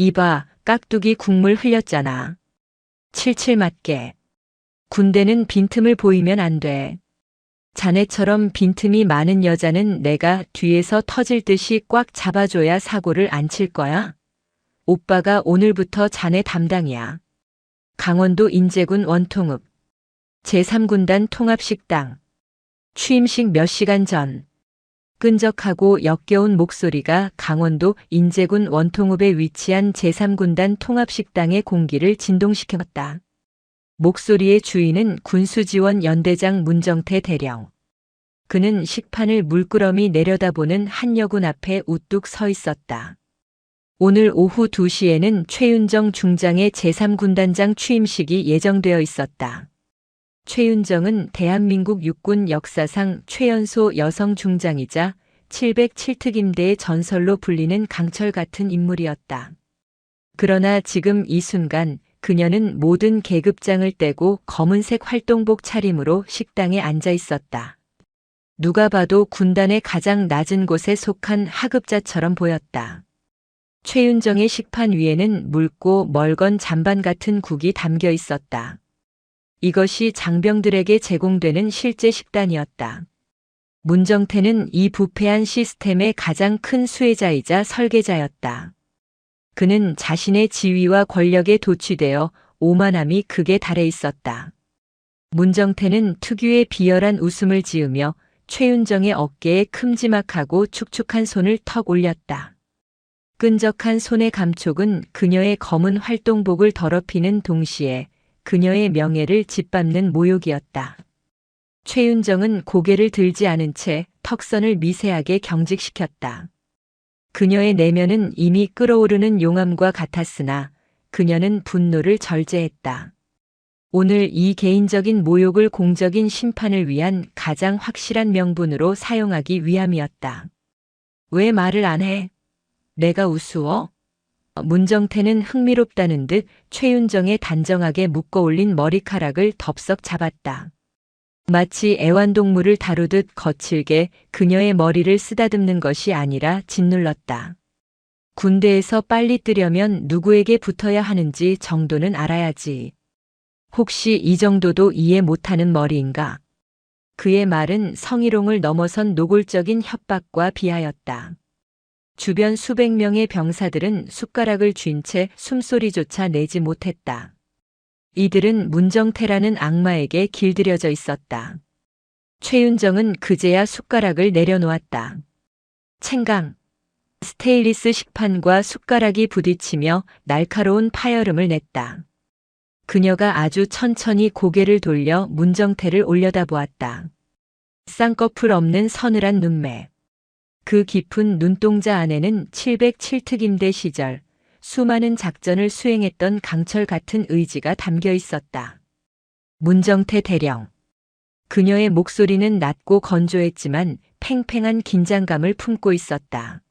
이봐, 깍두기 국물 흘렸잖아. 칠칠 맞게. 군대는 빈틈을 보이면 안 돼. 자네처럼 빈틈이 많은 여자는 내가 뒤에서 터질 듯이 꽉 잡아줘야 사고를 안 칠 거야. 오빠가 오늘부터 자네 담당이야. 강원도 인제군 원통읍. 제3군단 통합식당. 취임식 몇 시간 전. 끈적하고 역겨운 목소리가 강원도 인제군 원통읍에 위치한 제3군단 통합식당의 공기를 진동시켰다. 목소리의 주인은 군수지원 연대장 문정태 대령. 그는 식판을 물끄러미 내려다보는 한여군 앞에 우뚝 서 있었다. 오늘 오후 2시에는 최윤정 중장의 제3군단장 취임식이 예정되어 있었다. 최윤정은 대한민국 육군 역사상 최연소 여성 중장이자 707특임대의 전설로 불리는 강철 같은 인물이었다. 그러나 지금 이 순간 그녀는 모든 계급장을 떼고 검은색 활동복 차림으로 식당에 앉아 있었다. 누가 봐도 군단의 가장 낮은 곳에 속한 하급자처럼 보였다. 최윤정의 식판 위에는 묽고 멀건 잔반 같은 국이 담겨 있었다. 이것이 장병들에게 제공되는 실제 식단이었다. 문정태는 이 부패한 시스템의 가장 큰 수혜자이자 설계자였다. 그는 자신의 지위와 권력에 도취되어 오만함이 극에 달해 있었다. 문정태는 특유의 비열한 웃음을 지으며 최윤정의 어깨에 큼지막하고 축축한 손을 턱 올렸다. 끈적한 손의 감촉은 그녀의 검은 활동복을 더럽히는 동시에 그녀의 명예를 짓밟는 모욕이었다. 최윤정은 고개를 들지 않은 채 턱선을 미세하게 경직시켰다. 그녀의 내면은 이미 끓어오르는 용암과 같았으나 그녀는 분노를 절제했다. 오늘 이 개인적인 모욕을 공적인 심판을 위한 가장 확실한 명분으로 사용하기 위함이었다. 왜 말을 안 해? 내가 우스워? 문정태는 흥미롭다는 듯 최윤정의 단정하게 묶어올린 머리카락을 덥석 잡았다. 마치 애완동물을 다루듯 거칠게 그녀의 머리를 쓰다듬는 것이 아니라 짓눌렀다. 군대에서 빨리 뜨려면 누구에게 붙어야 하는지 정도는 알아야지. 혹시 이 정도도 이해 못하는 머리인가? 그의 말은 성희롱을 넘어선 노골적인 협박과 비하였다. 주변 수백 명의 병사들은 숟가락을 쥔 채 숨소리조차 내지 못했다. 이들은 문정태라는 악마에게 길들여져 있었다. 최윤정은 그제야 숟가락을 내려놓았다. 챙강. 스테인리스 식판과 숟가락이 부딪히며 날카로운 파열음을 냈다. 그녀가 아주 천천히 고개를 돌려 문정태를 올려다보았다. 쌍꺼풀 없는 서늘한 눈매. 그 깊은 눈동자 안에는 707특임대 시절 수많은 작전을 수행했던 강철 같은 의지가 담겨 있었다. 문정태 대령. 그녀의 목소리는 낮고 건조했지만 팽팽한 긴장감을 품고 있었다.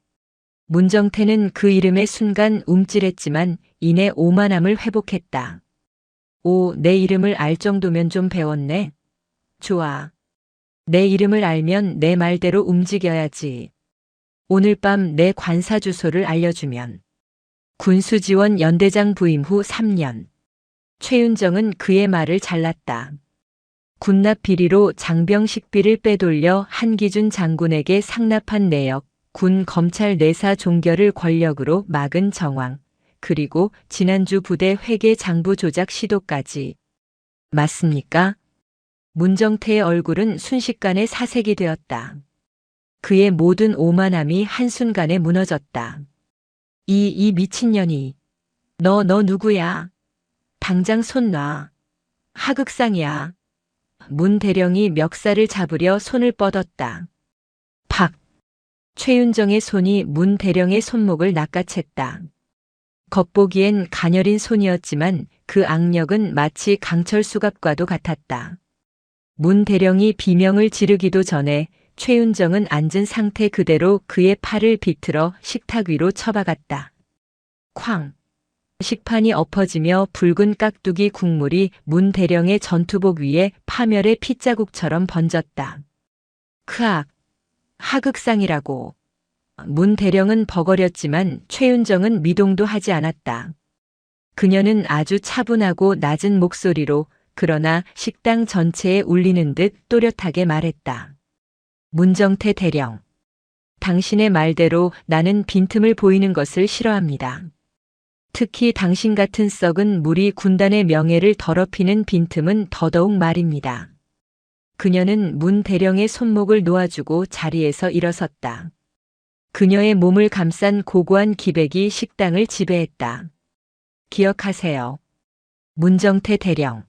문정태는 그 이름의 순간 움찔했지만 이내 오만함을 회복했다. 오, 내 이름을 알 정도면 좀 배웠네. 좋아. 내 이름을 알면 내 말대로 움직여야지. 오늘 밤 내 관사 주소를 알려주면. 군수지원 연대장 부임 후 3년. 최윤정은 그의 말을 잘랐다. 군납 비리로 장병 식비를 빼돌려 한기준 장군에게 상납한 내역, 군 검찰 내사 종결을 권력으로 막은 정황, 그리고 지난주 부대 회계 장부 조작 시도까지. 맞습니까? 문정태의 얼굴은 순식간에 사색이 되었다. 그의 모든 오만함이 한순간에 무너졌다. 이 미친년이. 너 누구야? 당장 손 놔. 하극상이야. 문 대령이 멱살을 잡으려 손을 뻗었다. 팍! 최윤정의 손이 문 대령의 손목을 낚아챘다. 겉보기엔 가녀린 손이었지만 그 악력은 마치 강철 수갑과도 같았다. 문 대령이 비명을 지르기도 전에 최윤정은 앉은 상태 그대로 그의 팔을 비틀어 식탁 위로 쳐박았다. 쾅! 식판이 엎어지며 붉은 깍두기 국물이 문 대령의 전투복 위에 파멸의 핏자국처럼 번졌다. 크악! 하극상이라고. 문 대령은 버거렸지만 최윤정은 미동도 하지 않았다. 그녀는 아주 차분하고 낮은 목소리로 그러나 식당 전체에 울리는 듯 또렷하게 말했다. 문정태 대령. 당신의 말대로 나는 빈틈을 보이는 것을 싫어합니다. 특히 당신 같은 썩은 물이 군단의 명예를 더럽히는 빈틈은 더더욱 말입니다. 그녀는 문 대령의 손목을 놓아주고 자리에서 일어섰다. 그녀의 몸을 감싼 고고한 기백이 식당을 지배했다. 기억하세요. 문정태 대령.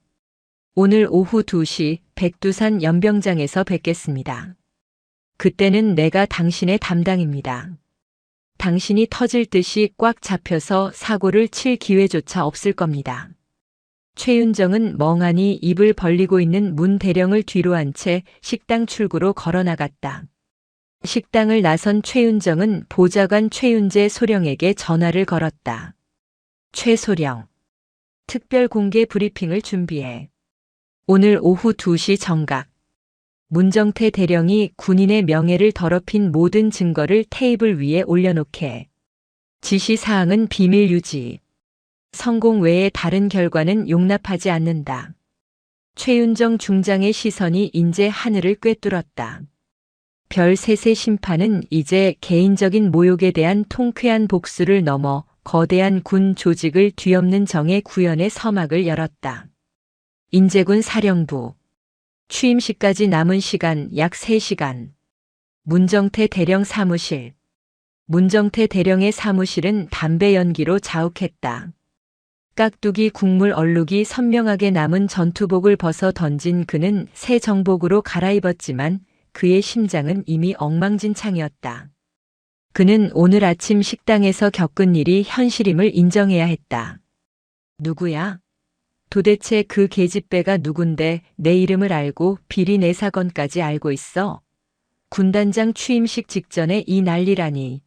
오늘 오후 2시 백두산 연병장에서 뵙겠습니다. 그때는 내가 당신의 담당입니다. 당신이 터질 듯이 꽉 잡혀서 사고를 칠 기회조차 없을 겁니다. 최윤정은 멍하니 입을 벌리고 있는 문 대령을 뒤로 한 채 식당 출구로 걸어 나갔다. 식당을 나선 최윤정은 보좌관 최윤재 소령에게 전화를 걸었다. 최소령. 특별 공개 브리핑을 준비해. 오늘 오후 2시 정각. 문정태 대령이 군인의 명예를 더럽힌 모든 증거를 테이블 위에 올려놓게. 지시사항은 비밀 유지. 성공 외에 다른 결과는 용납하지 않는다. 최윤정 중장의 시선이 이제 하늘을 꿰뚫었다. 별 셋의 심판은 이제 개인적인 모욕에 대한 통쾌한 복수를 넘어 거대한 군 조직을 뒤엎는 정의 구현의 서막을 열었다. 인제군 사령부. 취임식까지 남은 시간 약 3시간. 문정태 대령 사무실. 문정태 대령의 사무실은 담배 연기로 자욱했다. 깍두기 국물 얼룩이 선명하게 남은 전투복을 벗어 던진 그는 새 정복으로 갈아입었지만 그의 심장은 이미 엉망진창이었다. 그는 오늘 아침 식당에서 겪은 일이 현실임을 인정해야 했다. 누구야? 도대체 그 계집배가 누군데 내 이름을 알고 비리 내 사건까지 알고 있어? 군단장 취임식 직전에 이 난리라니.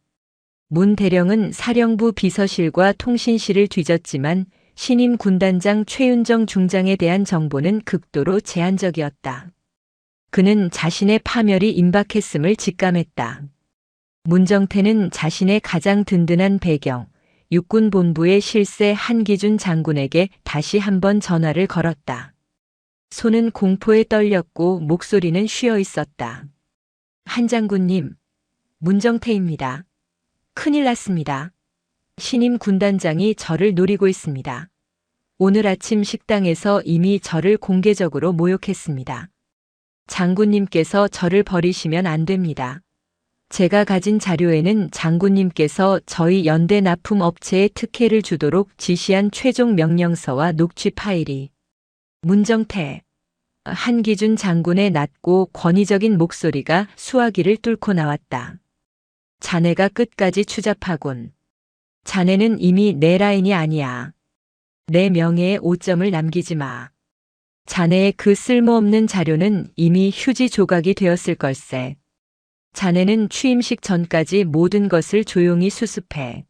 문 대령은 사령부 비서실과 통신실을 뒤졌지만 신임 군단장 최윤정 중장에 대한 정보는 극도로 제한적이었다. 그는 자신의 파멸이 임박했음을 직감했다. 문정태는 자신의 가장 든든한 배경, 육군본부의 실세 한기준 장군에게 다시 한번 전화를 걸었다. 손은 공포에 떨렸고 목소리는 쉬어 있었다. 한 장군님, 문정태입니다. 큰일 났습니다. 신임 군단장이 저를 노리고 있습니다. 오늘 아침 식당에서 이미 저를 공개적으로 모욕했습니다. 장군님께서 저를 버리시면 안 됩니다. 제가 가진 자료에는 장군님께서 저희 연대 납품 업체에 특혜를 주도록 지시한 최종 명령서와 녹취 파일이. 문정태. 한기준 장군의 낮고 권위적인 목소리가 수화기를 뚫고 나왔다. 자네가 끝까지 추잡하군. 자네는 이미 내 라인이 아니야. 내 명예에 오점을 남기지 마. 자네의 그 쓸모없는 자료는 이미 휴지 조각이 되었을 걸세. 자네는 취임식 전까지 모든 것을 조용히 수습해.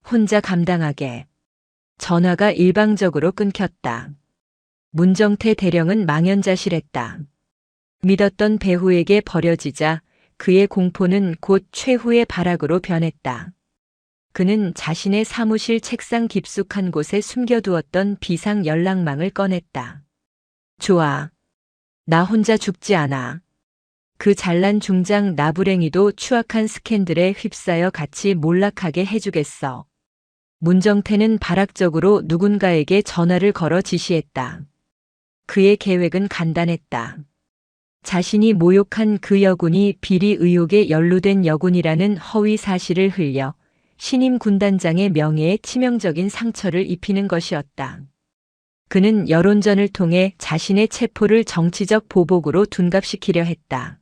혼자 감당하게. 전화가 일방적으로 끊겼다. 문정태 대령은 망연자실했다. 믿었던 배후에게 버려지자 그의 공포는 곧 최후의 발악으로 변했다. 그는 자신의 사무실 책상 깊숙한 곳에 숨겨두었던 비상 연락망을 꺼냈다. 좋아. 나 혼자 죽지 않아. 그 잘난 중장 나부랭이도 추악한 스캔들에 휩싸여 같이 몰락하게 해주겠어. 문정태는 발악적으로 누군가에게 전화를 걸어 지시했다. 그의 계획은 간단했다. 자신이 모욕한 그 여군이 비리 의혹에 연루된 여군이라는 허위 사실을 흘려 신임 군단장의 명예에 치명적인 상처를 입히는 것이었다. 그는 여론전을 통해 자신의 체포를 정치적 보복으로 둔갑시키려 했다.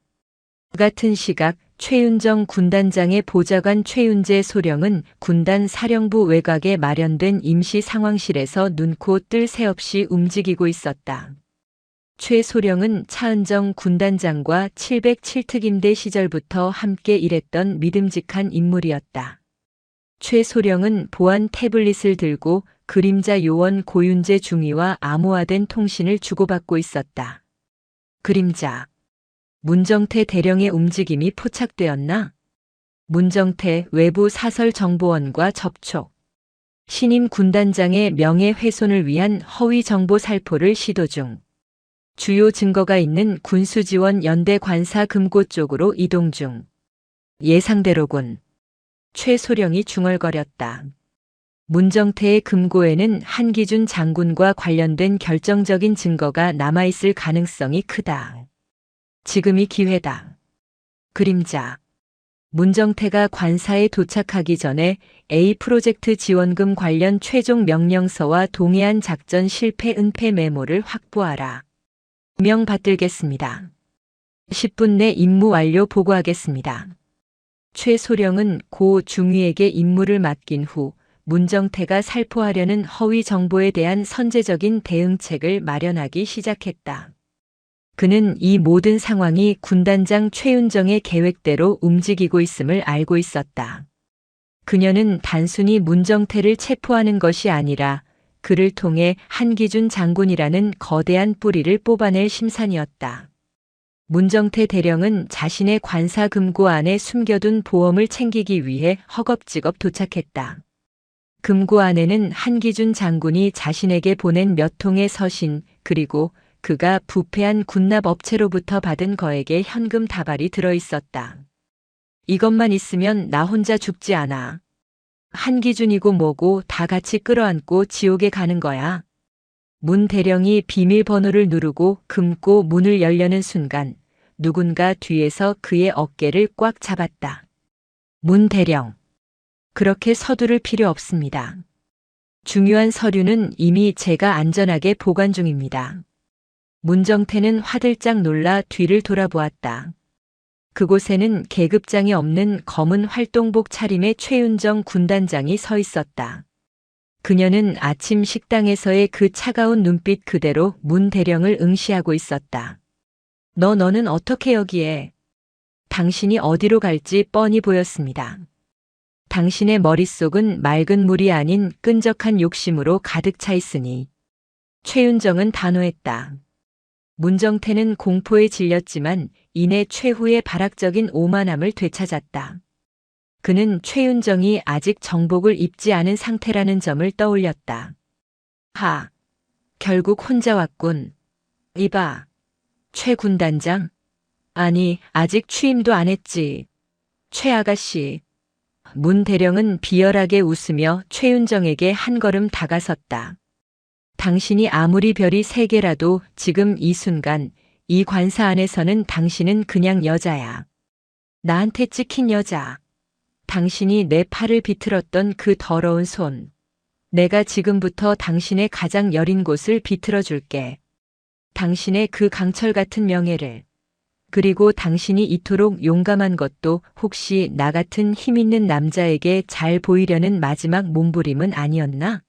같은 시각 최윤정 군단장의 보좌관 최윤재 소령은 군단 사령부 외곽에 마련된 임시 상황실에서 눈코 뜰 새 없이 움직이고 있었다. 최 소령은 차은정 군단장과 707특임대 시절부터 함께 일했던 믿음직한 인물이었다. 최 소령은 보안 태블릿을 들고 그림자 요원 고윤재 중위와 암호화된 통신을 주고받고 있었다. 그림자. 문정태 대령의 움직임이 포착되었나? 문정태 외부 사설정보원과 접촉. 신임 군단장의 명예훼손을 위한 허위 정보 살포를 시도 중. 주요 증거가 있는 군수지원 연대 관사 금고 쪽으로 이동 중. 예상대로군. 최소령이 중얼거렸다. 문정태의 금고에는 한기준 장군과 관련된 결정적인 증거가 남아있을 가능성이 크다. 지금이 기회다. 그림자. 문정태가 관사에 도착하기 전에 A 프로젝트 지원금 관련 최종 명령서와 동해안 작전 실패 은폐 메모를 확보하라. 명 받들겠습니다. 10분 내 임무 완료 보고하겠습니다. 최소령은 고 중위에게 임무를 맡긴 후 문정태가 살포하려는 허위 정보에 대한 선제적인 대응책을 마련하기 시작했다. 그는 이 모든 상황이 군단장 최윤정의 계획대로 움직이고 있음을 알고 있었다. 그녀는 단순히 문정태를 체포하는 것이 아니라 그를 통해 한기준 장군이라는 거대한 뿌리를 뽑아낼 심산이었다. 문정태 대령은 자신의 관사 금고 안에 숨겨둔 보험을 챙기기 위해 허겁지겁 도착했다. 금고 안에는 한기준 장군이 자신에게 보낸 몇 통의 서신, 그리고 그가 부패한 군납업체로부터 받은 거액의 현금 다발이 들어있었다. 이것만 있으면 나 혼자 죽지 않아. 한기준이고 뭐고 다 같이 끌어안고 지옥에 가는 거야. 문 대령이 비밀번호를 누르고 금고 문을 열려는 순간 누군가 뒤에서 그의 어깨를 꽉 잡았다. 문 대령. 그렇게 서두를 필요 없습니다. 중요한 서류는 이미 제가 안전하게 보관 중입니다. 문정태는 화들짝 놀라 뒤를 돌아보았다. 그곳에는 계급장이 없는 검은 활동복 차림의 최윤정 군단장이 서 있었다. 그녀는 아침 식당에서의 그 차가운 눈빛 그대로 문 대령을 응시하고 있었다. 너는 어떻게 여기에? 당신이 어디로 갈지 뻔히 보였습니다. 당신의 머릿속은 맑은 물이 아닌 끈적한 욕심으로 가득 차 있으니. 최윤정은 단호했다. 문정태는 공포에 질렸지만 이내 최후의 발악적인 오만함을 되찾았다. 그는 최윤정이 아직 정복을 입지 않은 상태라는 점을 떠올렸다. 결국 혼자 왔군. 이봐. 최 군단장? 아니, 아직 취임도 안 했지. 최 아가씨. 문 대령은 비열하게 웃으며 최윤정에게 한 걸음 다가섰다. 당신이 아무리 별이 3개라도 지금 이 순간 이 관사 안에서는 당신은 그냥 여자야. 나한테 찍힌 여자. 당신이 내 팔을 비틀었던 그 더러운 손. 내가 지금부터 당신의 가장 여린 곳을 비틀어 줄게. 당신의 그 강철 같은 명예를. 그리고 당신이 이토록 용감한 것도 혹시 나 같은 힘 있는 남자에게 잘 보이려는 마지막 몸부림은 아니었나?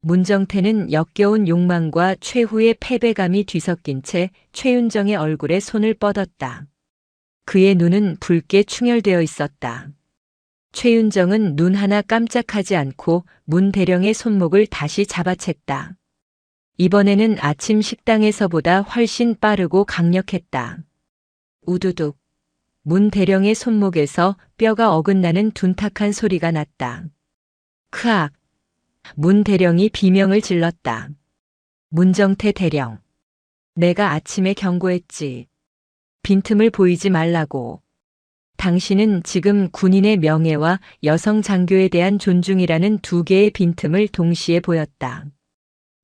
문정태는 역겨운 욕망과 최후의 패배감이 뒤섞인 채 최윤정의 얼굴에 손을 뻗었다. 그의 눈은 붉게 충혈되어 있었다. 최윤정은 눈 하나 깜짝하지 않고 문 대령의 손목을 다시 잡아챘다. 이번에는 아침 식당에서보다 훨씬 빠르고 강력했다. 우두둑. 문 대령의 손목에서 뼈가 어긋나는 둔탁한 소리가 났다. 크악. 문 대령이 비명을 질렀다. 문정태 대령. 내가 아침에 경고했지. 빈틈을 보이지 말라고. 당신은 지금 군인의 명예와 여성 장교에 대한 존중이라는 2개의 빈틈을 동시에 보였다.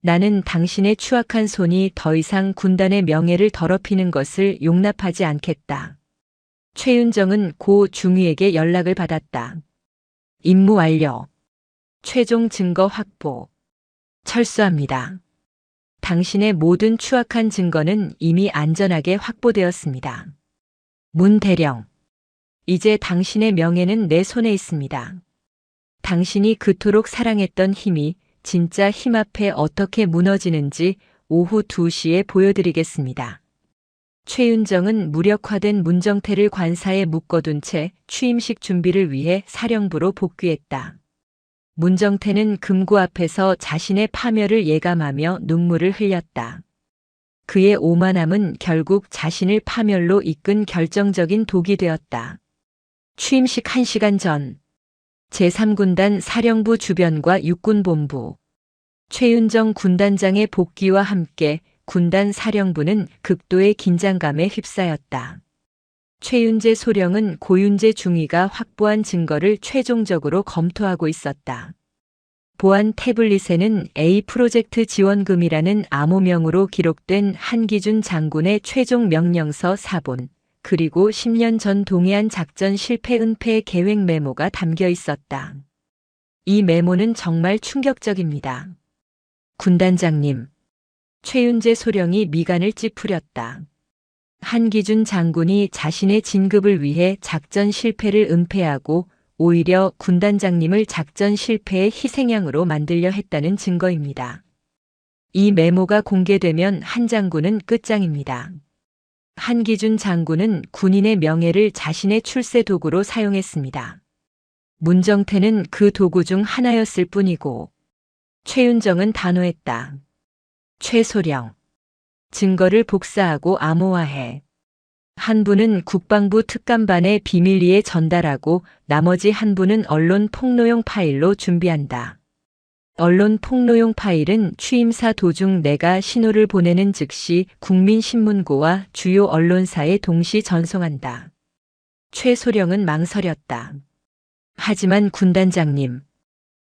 나는 당신의 추악한 손이 더 이상 군단의 명예를 더럽히는 것을 용납하지 않겠다. 최윤정은 고 중위에게 연락을 받았다. 임무 완료. 최종 증거 확보. 철수합니다. 당신의 모든 추악한 증거는 이미 안전하게 확보되었습니다. 문 대령. 이제 당신의 명예는 내 손에 있습니다. 당신이 그토록 사랑했던 힘이 진짜 힘 앞에 어떻게 무너지는지 오후 2시에 보여드리겠습니다. 최윤정은 무력화된 문정태를 관사에 묶어둔 채 취임식 준비를 위해 사령부로 복귀했다. 문정태는 금고 앞에서 자신의 파멸을 예감하며 눈물을 흘렸다. 그의 오만함은 결국 자신을 파멸로 이끈 결정적인 독이 되었다. 취임식 1시간 전 제3군단 사령부 주변과 육군본부, 최윤정 군단장의 복귀와 함께 군단 사령부는 극도의 긴장감에 휩싸였다. 최윤재 소령은 고윤재 중위가 확보한 증거를 최종적으로 검토하고 있었다. 보안 태블릿에는 A 프로젝트 지원금이라는 암호명으로 기록된 한기준 장군의 최종 명령서 4본, 그리고 10년 전 동해안 작전 실패 은폐 계획 메모가 담겨 있었다. 이 메모는 정말 충격적입니다. 군단장님, 최윤재 소령이 미간을 찌푸렸다. 한기준 장군이 자신의 진급을 위해 작전 실패를 은폐하고 오히려 군단장님을 작전 실패의 희생양으로 만들려 했다는 증거입니다. 이 메모가 공개되면 한 장군은 끝장입니다. 한기준 장군은 군인의 명예를 자신의 출세 도구로 사용했습니다. 문정태는 그 도구 중 하나였을 뿐이고, 최윤정은 단호했다. 최소령, 증거를 복사하고 암호화해. 한 분은 국방부 특감반에 비밀리에 전달하고 나머지 한 분은 언론 폭로용 파일로 준비한다. 언론 폭로용 파일은 취임사 도중 내가 신호를 보내는 즉시 국민신문고와 주요 언론사에 동시 전송한다. 최소령은 망설였다. 하지만 군단장님,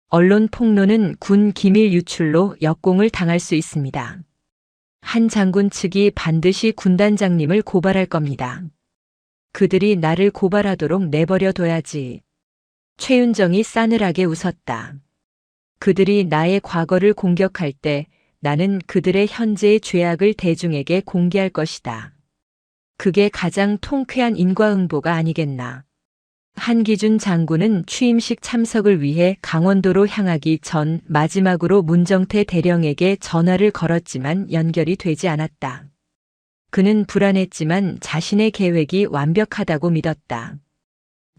언론 폭로는 군 기밀 유출로 역공을 당할 수 있습니다. 한 장군 측이 반드시 군단장님을 고발할 겁니다. 그들이 나를 고발하도록 내버려 둬야지. 최윤정이 싸늘하게 웃었다. 그들이 나의 과거를 공격할 때 나는 그들의 현재의 죄악을 대중에게 공개할 것이다. 그게 가장 통쾌한 인과응보가 아니겠나. 한기준 장군은 취임식 참석을 위해 강원도로 향하기 전 마지막으로 문정태 대령에게 전화를 걸었지만 연결이 되지 않았다. 그는 불안했지만 자신의 계획이 완벽하다고 믿었다.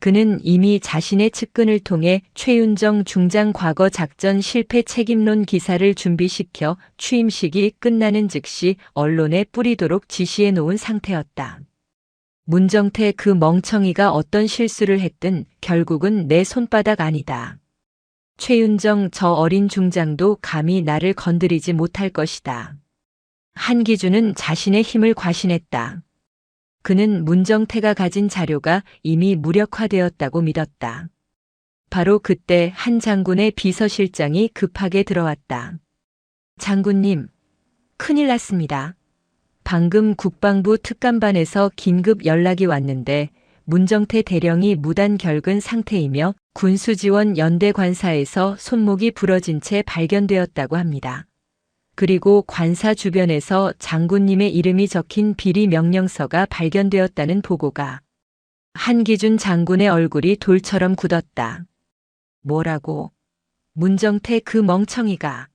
그는 이미 자신의 측근을 통해 최윤정 중장 과거 작전 실패 책임론 기사를 준비시켜 취임식이 끝나는 즉시 언론에 뿌리도록 지시해 놓은 상태였다. 문정태 그 멍청이가 어떤 실수를 했든 결국은 내 손바닥 아니다. 최윤정 저 어린 중장도 감히 나를 건드리지 못할 것이다. 한기준은 자신의 힘을 과신했다. 그는 문정태가 가진 자료가 이미 무력화되었다고 믿었다. 바로 그때 한 장군의 비서실장이 급하게 들어왔다. 장군님, 큰일 났습니다. 방금 국방부 특감반에서 긴급 연락이 왔는데 문정태 대령이 무단 결근 상태이며 군수지원 연대 관사에서 손목이 부러진 채 발견되었다고 합니다. 그리고 관사 주변에서 장군님의 이름이 적힌 비리 명령서가 발견되었다는 보고가. 한기준 장군의 얼굴이 돌처럼 굳었다. 뭐라고? 문정태 그 멍청이가.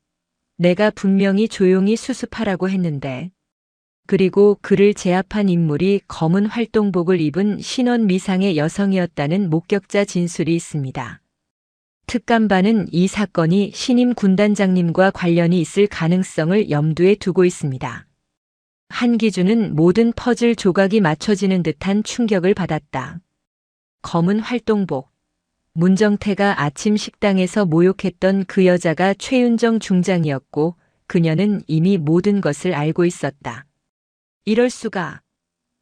내가 분명히 조용히 수습하라고 했는데. 그리고 그를 제압한 인물이 검은 활동복을 입은 신원 미상의 여성이었다는 목격자 진술이 있습니다. 특감반은 이 사건이 신임 군단장님과 관련이 있을 가능성을 염두에 두고 있습니다. 한기준은 모든 퍼즐 조각이 맞춰지는 듯한 충격을 받았다. 검은 활동복. 문정태가 아침 식당에서 모욕했던 그 여자가 최윤정 중장이었고 그녀는 이미 모든 것을 알고 있었다. 이럴 수가.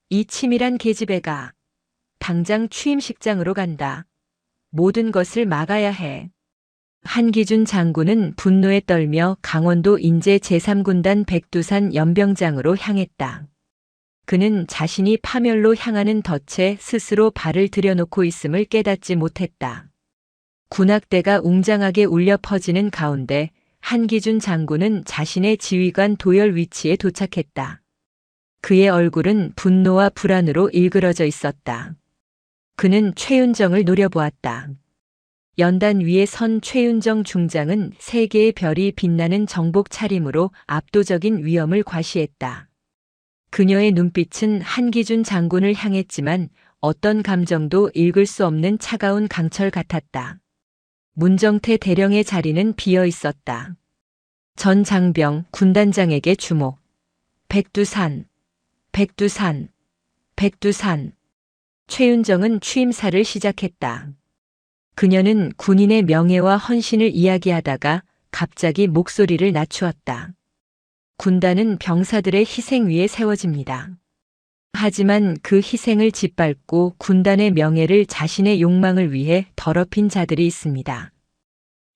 이 치밀한 계집애가. 당장 취임식장으로 간다. 모든 것을 막아야 해. 한기준 장군은 분노에 떨며 강원도 인제 제3군단 백두산 연병장으로 향했다. 그는 자신이 파멸로 향하는 덫에 스스로 발을 들여놓고 있음을 깨닫지 못했다. 군악대가 웅장하게 울려 퍼지는 가운데 한기준 장군은 자신의 지휘관 도열 위치에 도착했다. 그의 얼굴은 분노와 불안으로 일그러져 있었다. 그는 최윤정을 노려보았다. 연단 위에 선 최윤정 중장은 세 개의 별이 빛나는 정복 차림으로 압도적인 위엄을 과시했다. 그녀의 눈빛은 한기준 장군을 향했지만 어떤 감정도 읽을 수 없는 차가운 강철 같았다. 문정태 대령의 자리는 비어 있었다. 전 장병 군단장에게 주목. 백두산, 백두산, 백두산. 최윤정은 취임사를 시작했다. 그녀는 군인의 명예와 헌신을 이야기하다가 갑자기 목소리를 낮추었다. 군단은 병사들의 희생 위에 세워집니다. 하지만 그 희생을 짓밟고 군단의 명예를 자신의 욕망을 위해 더럽힌 자들이 있습니다.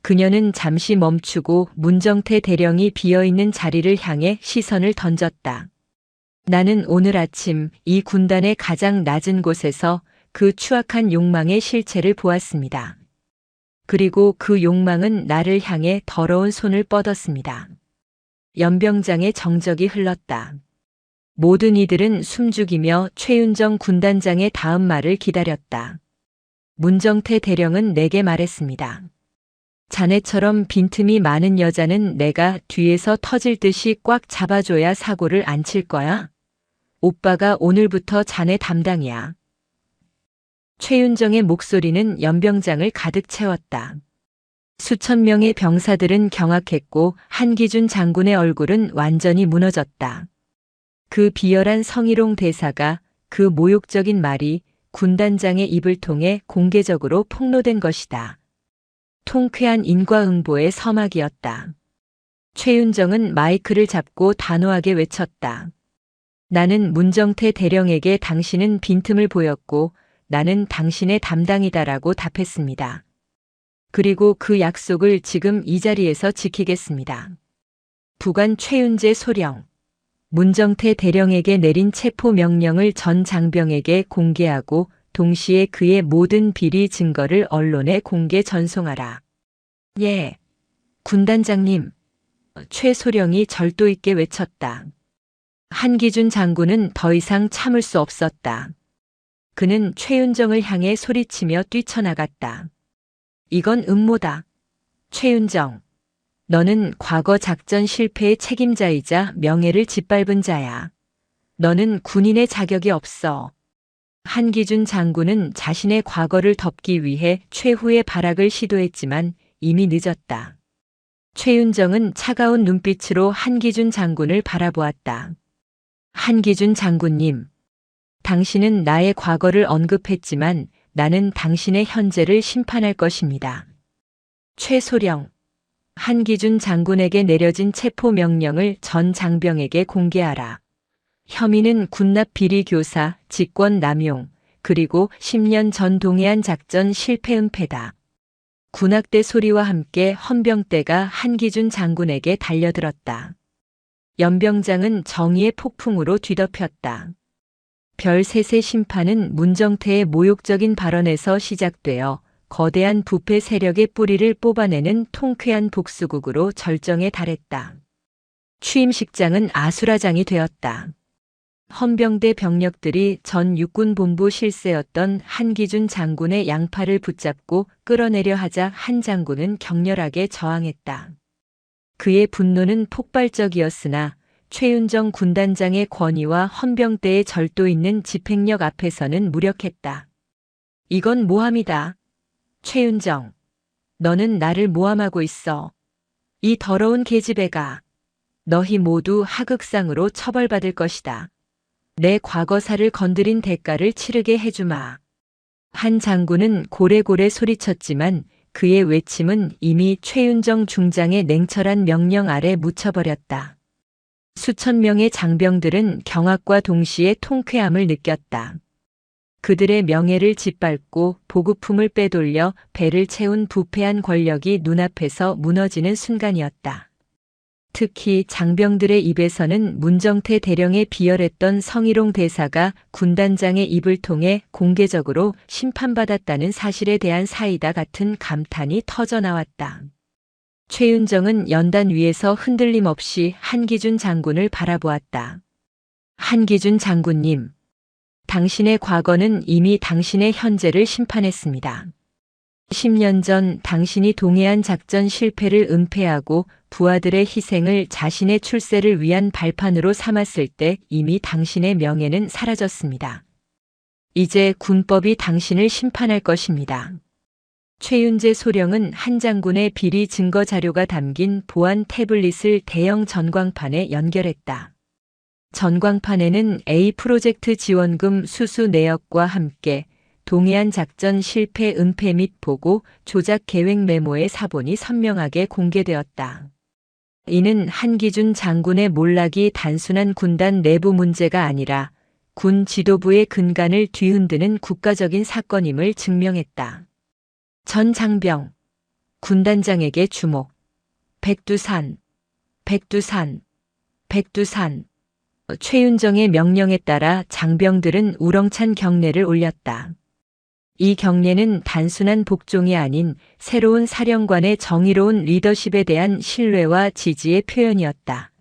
그녀는 잠시 멈추고 문정태 대령이 비어있는 자리를 향해 시선을 던졌다. 나는 오늘 아침 이 군단의 가장 낮은 곳에서 그 추악한 욕망의 실체를 보았습니다. 그리고 그 욕망은 나를 향해 더러운 손을 뻗었습니다. 연병장의 정적이 흘렀다. 모든 이들은 숨죽이며 최윤정 군단장의 다음 말을 기다렸다. 문정태 대령은 내게 말했습니다. 자네처럼 빈틈이 많은 여자는 내가 뒤에서 터질 듯이 꽉 잡아줘야 사고를 안 칠 거야. 오빠가 오늘부터 자네 담당이야. 최윤정의 목소리는 연병장을 가득 채웠다. 수천 명의 병사들은 경악했고 한기준 장군의 얼굴은 완전히 무너졌다. 그 비열한 성희롱 대사가, 그 모욕적인 말이 군단장의 입을 통해 공개적으로 폭로된 것이다. 통쾌한 인과응보의 서막이었다. 최윤정은 마이크를 잡고 단호하게 외쳤다. 나는 문정태 대령에게 당신은 빈틈을 보였고 나는 당신의 담당이다라고 답했습니다. 그리고 그 약속을 지금 이 자리에서 지키겠습니다. 부관 최윤재 소령. 문정태 대령에게 내린 체포 명령을 전 장병에게 공개하고 동시에 그의 모든 비리 증거를 언론에 공개 전송하라. 예. 군단장님. 최소령이 절도 있게 외쳤다. 한기준 장군은 더 이상 참을 수 없었다. 그는 최윤정을 향해 소리치며 뛰쳐나갔다. 이건 음모다. 최윤정. 너는 과거 작전 실패의 책임자이자 명예를 짓밟은 자야. 너는 군인의 자격이 없어. 한기준 장군은 자신의 과거를 덮기 위해 최후의 발악을 시도했지만 이미 늦었다. 최윤정은 차가운 눈빛으로 한기준 장군을 바라보았다. 한기준 장군님. 당신은 나의 과거를 언급했지만 나는 당신의 현재를 심판할 것입니다. 최소령. 한기준 장군에게 내려진 체포 명령을 전 장병에게 공개하라. 혐의는 군납 비리 교사, 직권 남용, 그리고 10년 전 동해안 작전 실패 은폐다. 군악대 소리와 함께 헌병대가 한기준 장군에게 달려들었다. 연병장은 정의의 폭풍으로 뒤덮였다. 별셋의 심판은 문정태의 모욕적인 발언에서 시작되어 거대한 부패 세력의 뿌리를 뽑아내는 통쾌한 복수극으로 절정에 달했다. 취임식장은 아수라장이 되었다. 헌병대 병력들이 전 육군본부 실세였던 한기준 장군의 양팔을 붙잡고 끌어내려 하자 한 장군은 격렬하게 저항했다. 그의 분노는 폭발적이었으나 최윤정 군단장의 권위와 헌병대의 절도 있는 집행력 앞에서는 무력했다. 이건 모함이다. 최윤정, 너는 나를 모함하고 있어. 이 더러운 계집애가. 너희 모두 하극상으로 처벌받을 것이다. 내 과거사를 건드린 대가를 치르게 해주마. 한 장군은 고래고래 소리쳤지만 그의 외침은 이미 최윤정 중장의 냉철한 명령 아래 묻혀버렸다. 수천 명의 장병들은 경악과 동시에 통쾌함을 느꼈다. 그들의 명예를 짓밟고 보급품을 빼돌려 배를 채운 부패한 권력이 눈앞에서 무너지는 순간이었다. 특히 장병들의 입에서는 문정태 대령의 비열했던 성희롱 대사가 군단장의 입을 통해 공개적으로 심판받았다는 사실에 대한 사이다 같은 감탄이 터져나왔다. 최윤정은 연단 위에서 흔들림 없이 한기준 장군을 바라보았다. 한기준 장군님. 당신의 과거는 이미 당신의 현재를 심판했습니다. 10년 전 당신이 동해안 작전 실패를 은폐하고 부하들의 희생을 자신의 출세를 위한 발판으로 삼았을 때 이미 당신의 명예는 사라졌습니다. 이제 군법이 당신을 심판할 것입니다. 최윤재 소령은 한 장군의 비리 증거 자료가 담긴 보안 태블릿을 대형 전광판에 연결했다. 전광판에는 A 프로젝트 지원금 수수 내역과 함께 동해안 작전 실패 은폐 및 보고 조작 계획 메모의 사본이 선명하게 공개되었다. 이는 한기준 장군의 몰락이 단순한 군단 내부 문제가 아니라 군 지도부의 근간을 뒤흔드는 국가적인 사건임을 증명했다. 전 장병, 군단장에게 주목. 백두산, 백두산, 백두산. 최윤정의 명령에 따라 장병들은 우렁찬 경례를 올렸다. 이 경례는 단순한 복종이 아닌 새로운 사령관의 정의로운 리더십에 대한 신뢰와 지지의 표현이었다.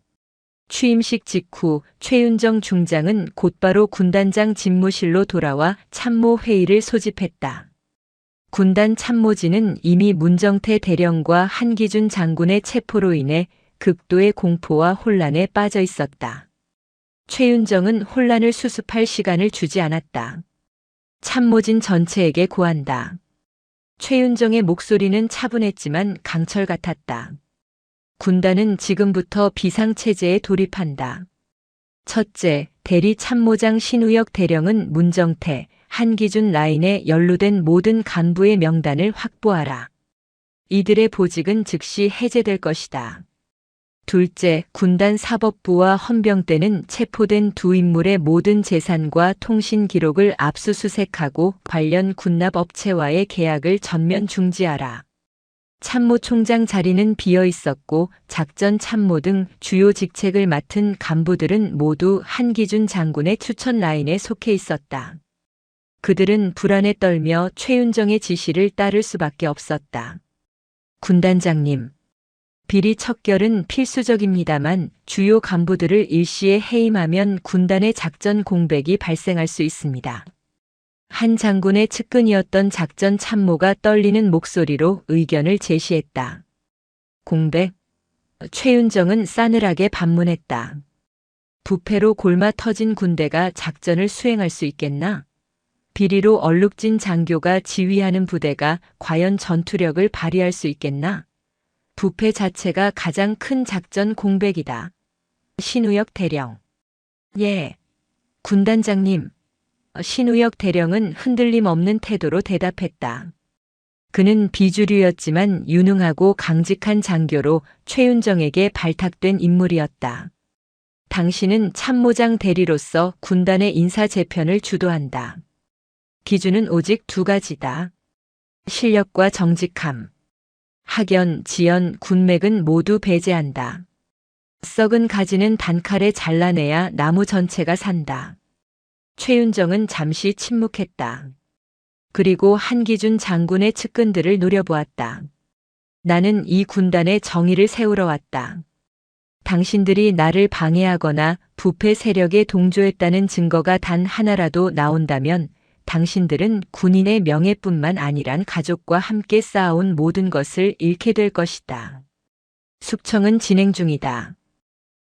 취임식 직후 최윤정 중장은 곧바로 군단장 집무실로 돌아와 참모 회의를 소집했다. 군단 참모진은 이미 문정태 대령과 한기준 장군의 체포로 인해 극도의 공포와 혼란에 빠져 있었다. 최윤정은 혼란을 수습할 시간을 주지 않았다. 참모진 전체에게 고한다. 최윤정의 목소리는 차분했지만 강철 같았다. 군단은 지금부터 비상체제에 돌입한다. 첫째, 대리 참모장 신우혁 대령은 문정태, 한기준 라인에 연루된 모든 간부의 명단을 확보하라. 이들의 보직은 즉시 해제될 것이다. 둘째, 군단 사법부와 헌병대는 체포된 두 인물의 모든 재산과 통신 기록을 압수수색하고 관련 군납 업체와의 계약을 전면 중지하라. 참모총장 자리는 비어 있었고 작전 참모 등 주요 직책을 맡은 간부들은 모두 한기준 장군의 추천 라인에 속해 있었다. 그들은 불안에 떨며 최윤정의 지시를 따를 수밖에 없었다. 군단장님, 비리 척결은 필수적입니다만 주요 간부들을 일시에 해임하면 군단의 작전 공백이 발생할 수 있습니다. 한 장군의 측근이었던 작전 참모가 떨리는 목소리로 의견을 제시했다. 공백? 최윤정은 싸늘하게 반문했다. 부패로 골마 터진 군대가 작전을 수행할 수 있겠나? 비리로 얼룩진 장교가 지휘하는 부대가 과연 전투력을 발휘할 수 있겠나? 부패 자체가 가장 큰 작전 공백이다. 신우혁 대령. 예. 군단장님. 신우혁 대령은 흔들림 없는 태도로 대답했다. 그는 비주류였지만 유능하고 강직한 장교로 최윤정에게 발탁된 인물이었다. 당신은 참모장 대리로서 군단의 인사 재편을 주도한다. 기준은 오직 두 가지다. 실력과 정직함. 학연, 지연, 군맥은 모두 배제한다. 썩은 가지는 단칼에 잘라내야 나무 전체가 산다. 최윤정은 잠시 침묵했다. 그리고 한기준 장군의 측근들을 노려보았다. 나는 이 군단의 정의를 세우러 왔다. 당신들이 나를 방해하거나 부패 세력에 동조했다는 증거가 단 하나라도 나온다면 당신들은 군인의 명예뿐만 아니란 가족과 함께 쌓아온 모든 것을 잃게 될 것이다. 숙청은 진행 중이다.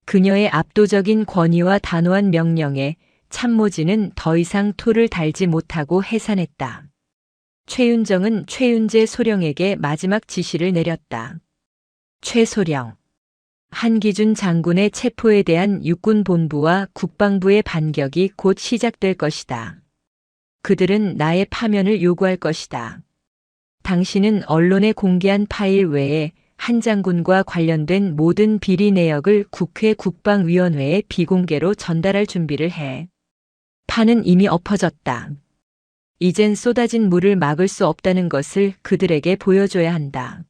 그녀의 압도적인 권위와 단호한 명령에 참모진은 더 이상 토를 달지 못하고 해산했다. 최윤정은 최윤재 소령에게 마지막 지시를 내렸다. 최소령. 한기준 장군의 체포에 대한 육군본부와 국방부의 반격이 곧 시작될 것이다. 그들은 나의 파면을 요구할 것이다. 당신은 언론에 공개한 파일 외에 한 장군과 관련된 모든 비리 내역을 국회 국방위원회에 비공개로 전달할 준비를 해. 판은 이미 엎어졌다. 이젠 쏟아진 물을 막을 수 없다는 것을 그들에게 보여줘야 한다.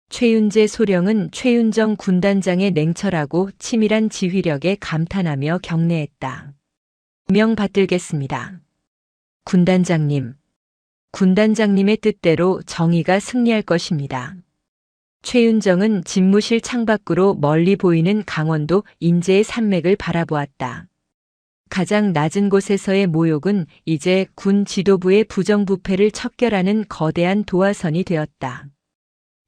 최윤재 소령은 최윤정 군단장의 냉철하고 치밀한 지휘력에 감탄하며 경례했다. 명 받들겠습니다. 군단장님. 군단장님의 뜻대로 정의가 승리할 것입니다. 최윤정은 집무실 창밖으로 멀리 보이는 강원도 인제의 산맥을 바라보았다. 가장 낮은 곳에서의 모욕은 이제 군 지도부의 부정부패를 척결하는 거대한 도화선이 되었다.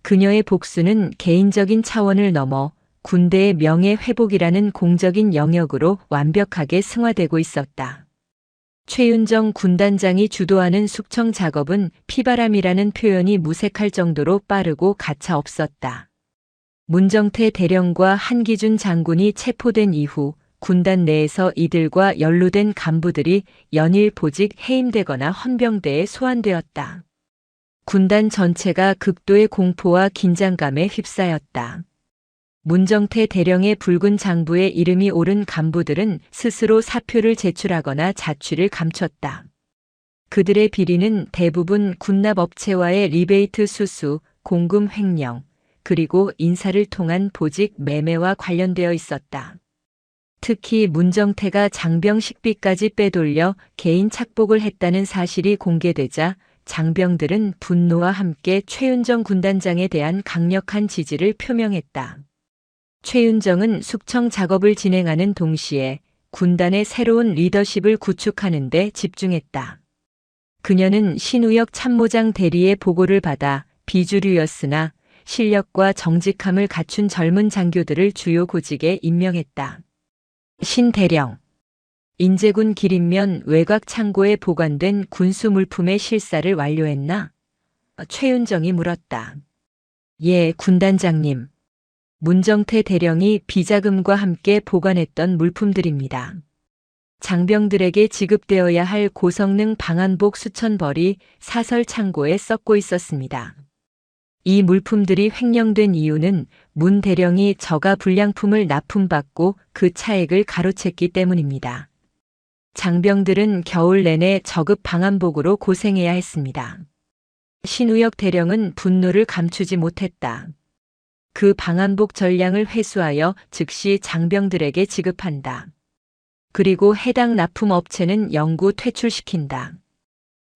그녀의 복수는 개인적인 차원을 넘어 군대의 명예 회복이라는 공적인 영역으로 완벽하게 승화되고 있었다. 최윤정 군단장이 주도하는 숙청 작업은 피바람이라는 표현이 무색할 정도로 빠르고 가차 없었다. 문정태 대령과 한기준 장군이 체포된 이후 군단 내에서 이들과 연루된 간부들이 연일 보직 해임되거나 헌병대에 소환되었다. 군단 전체가 극도의 공포와 긴장감에 휩싸였다. 문정태 대령의 붉은 장부에 이름이 오른 간부들은 스스로 사표를 제출하거나 자취를 감췄다. 그들의 비리는 대부분 군납업체와의 리베이트 수수, 공금 횡령, 그리고 인사를 통한 보직 매매와 관련되어 있었다. 특히 문정태가 장병 식비까지 빼돌려 개인 착복을 했다는 사실이 공개되자 장병들은 분노와 함께 최윤정 군단장에 대한 강력한 지지를 표명했다. 최윤정은 숙청 작업을 진행하는 동시에 군단의 새로운 리더십을 구축하는 데 집중했다. 그녀는 신우혁 참모장 대리의 보고를 받아 비주류였으나 실력과 정직함을 갖춘 젊은 장교들을 주요 고직에 임명했다. 신 대령. 인제군 기린면 외곽 창고에 보관된 군수 물품의 실사를 완료했나? 최윤정이 물었다. 예, 군단장님. 문정태 대령이 비자금과 함께 보관했던 물품들입니다. 장병들에게 지급되어야 할 고성능 방한복 수천 벌이 사설 창고에 썩고 있었습니다. 이 물품들이 횡령된 이유는 문 대령이 저가 불량품을 납품받고 그 차액을 가로챘기 때문입니다. 장병들은 겨울 내내 저급 방한복으로 고생해야 했습니다. 신우혁 대령은 분노를 감추지 못했다. 그 방한복 전량을 회수하여 즉시 장병들에게 지급한다. 그리고 해당 납품업체는 영구 퇴출시킨다.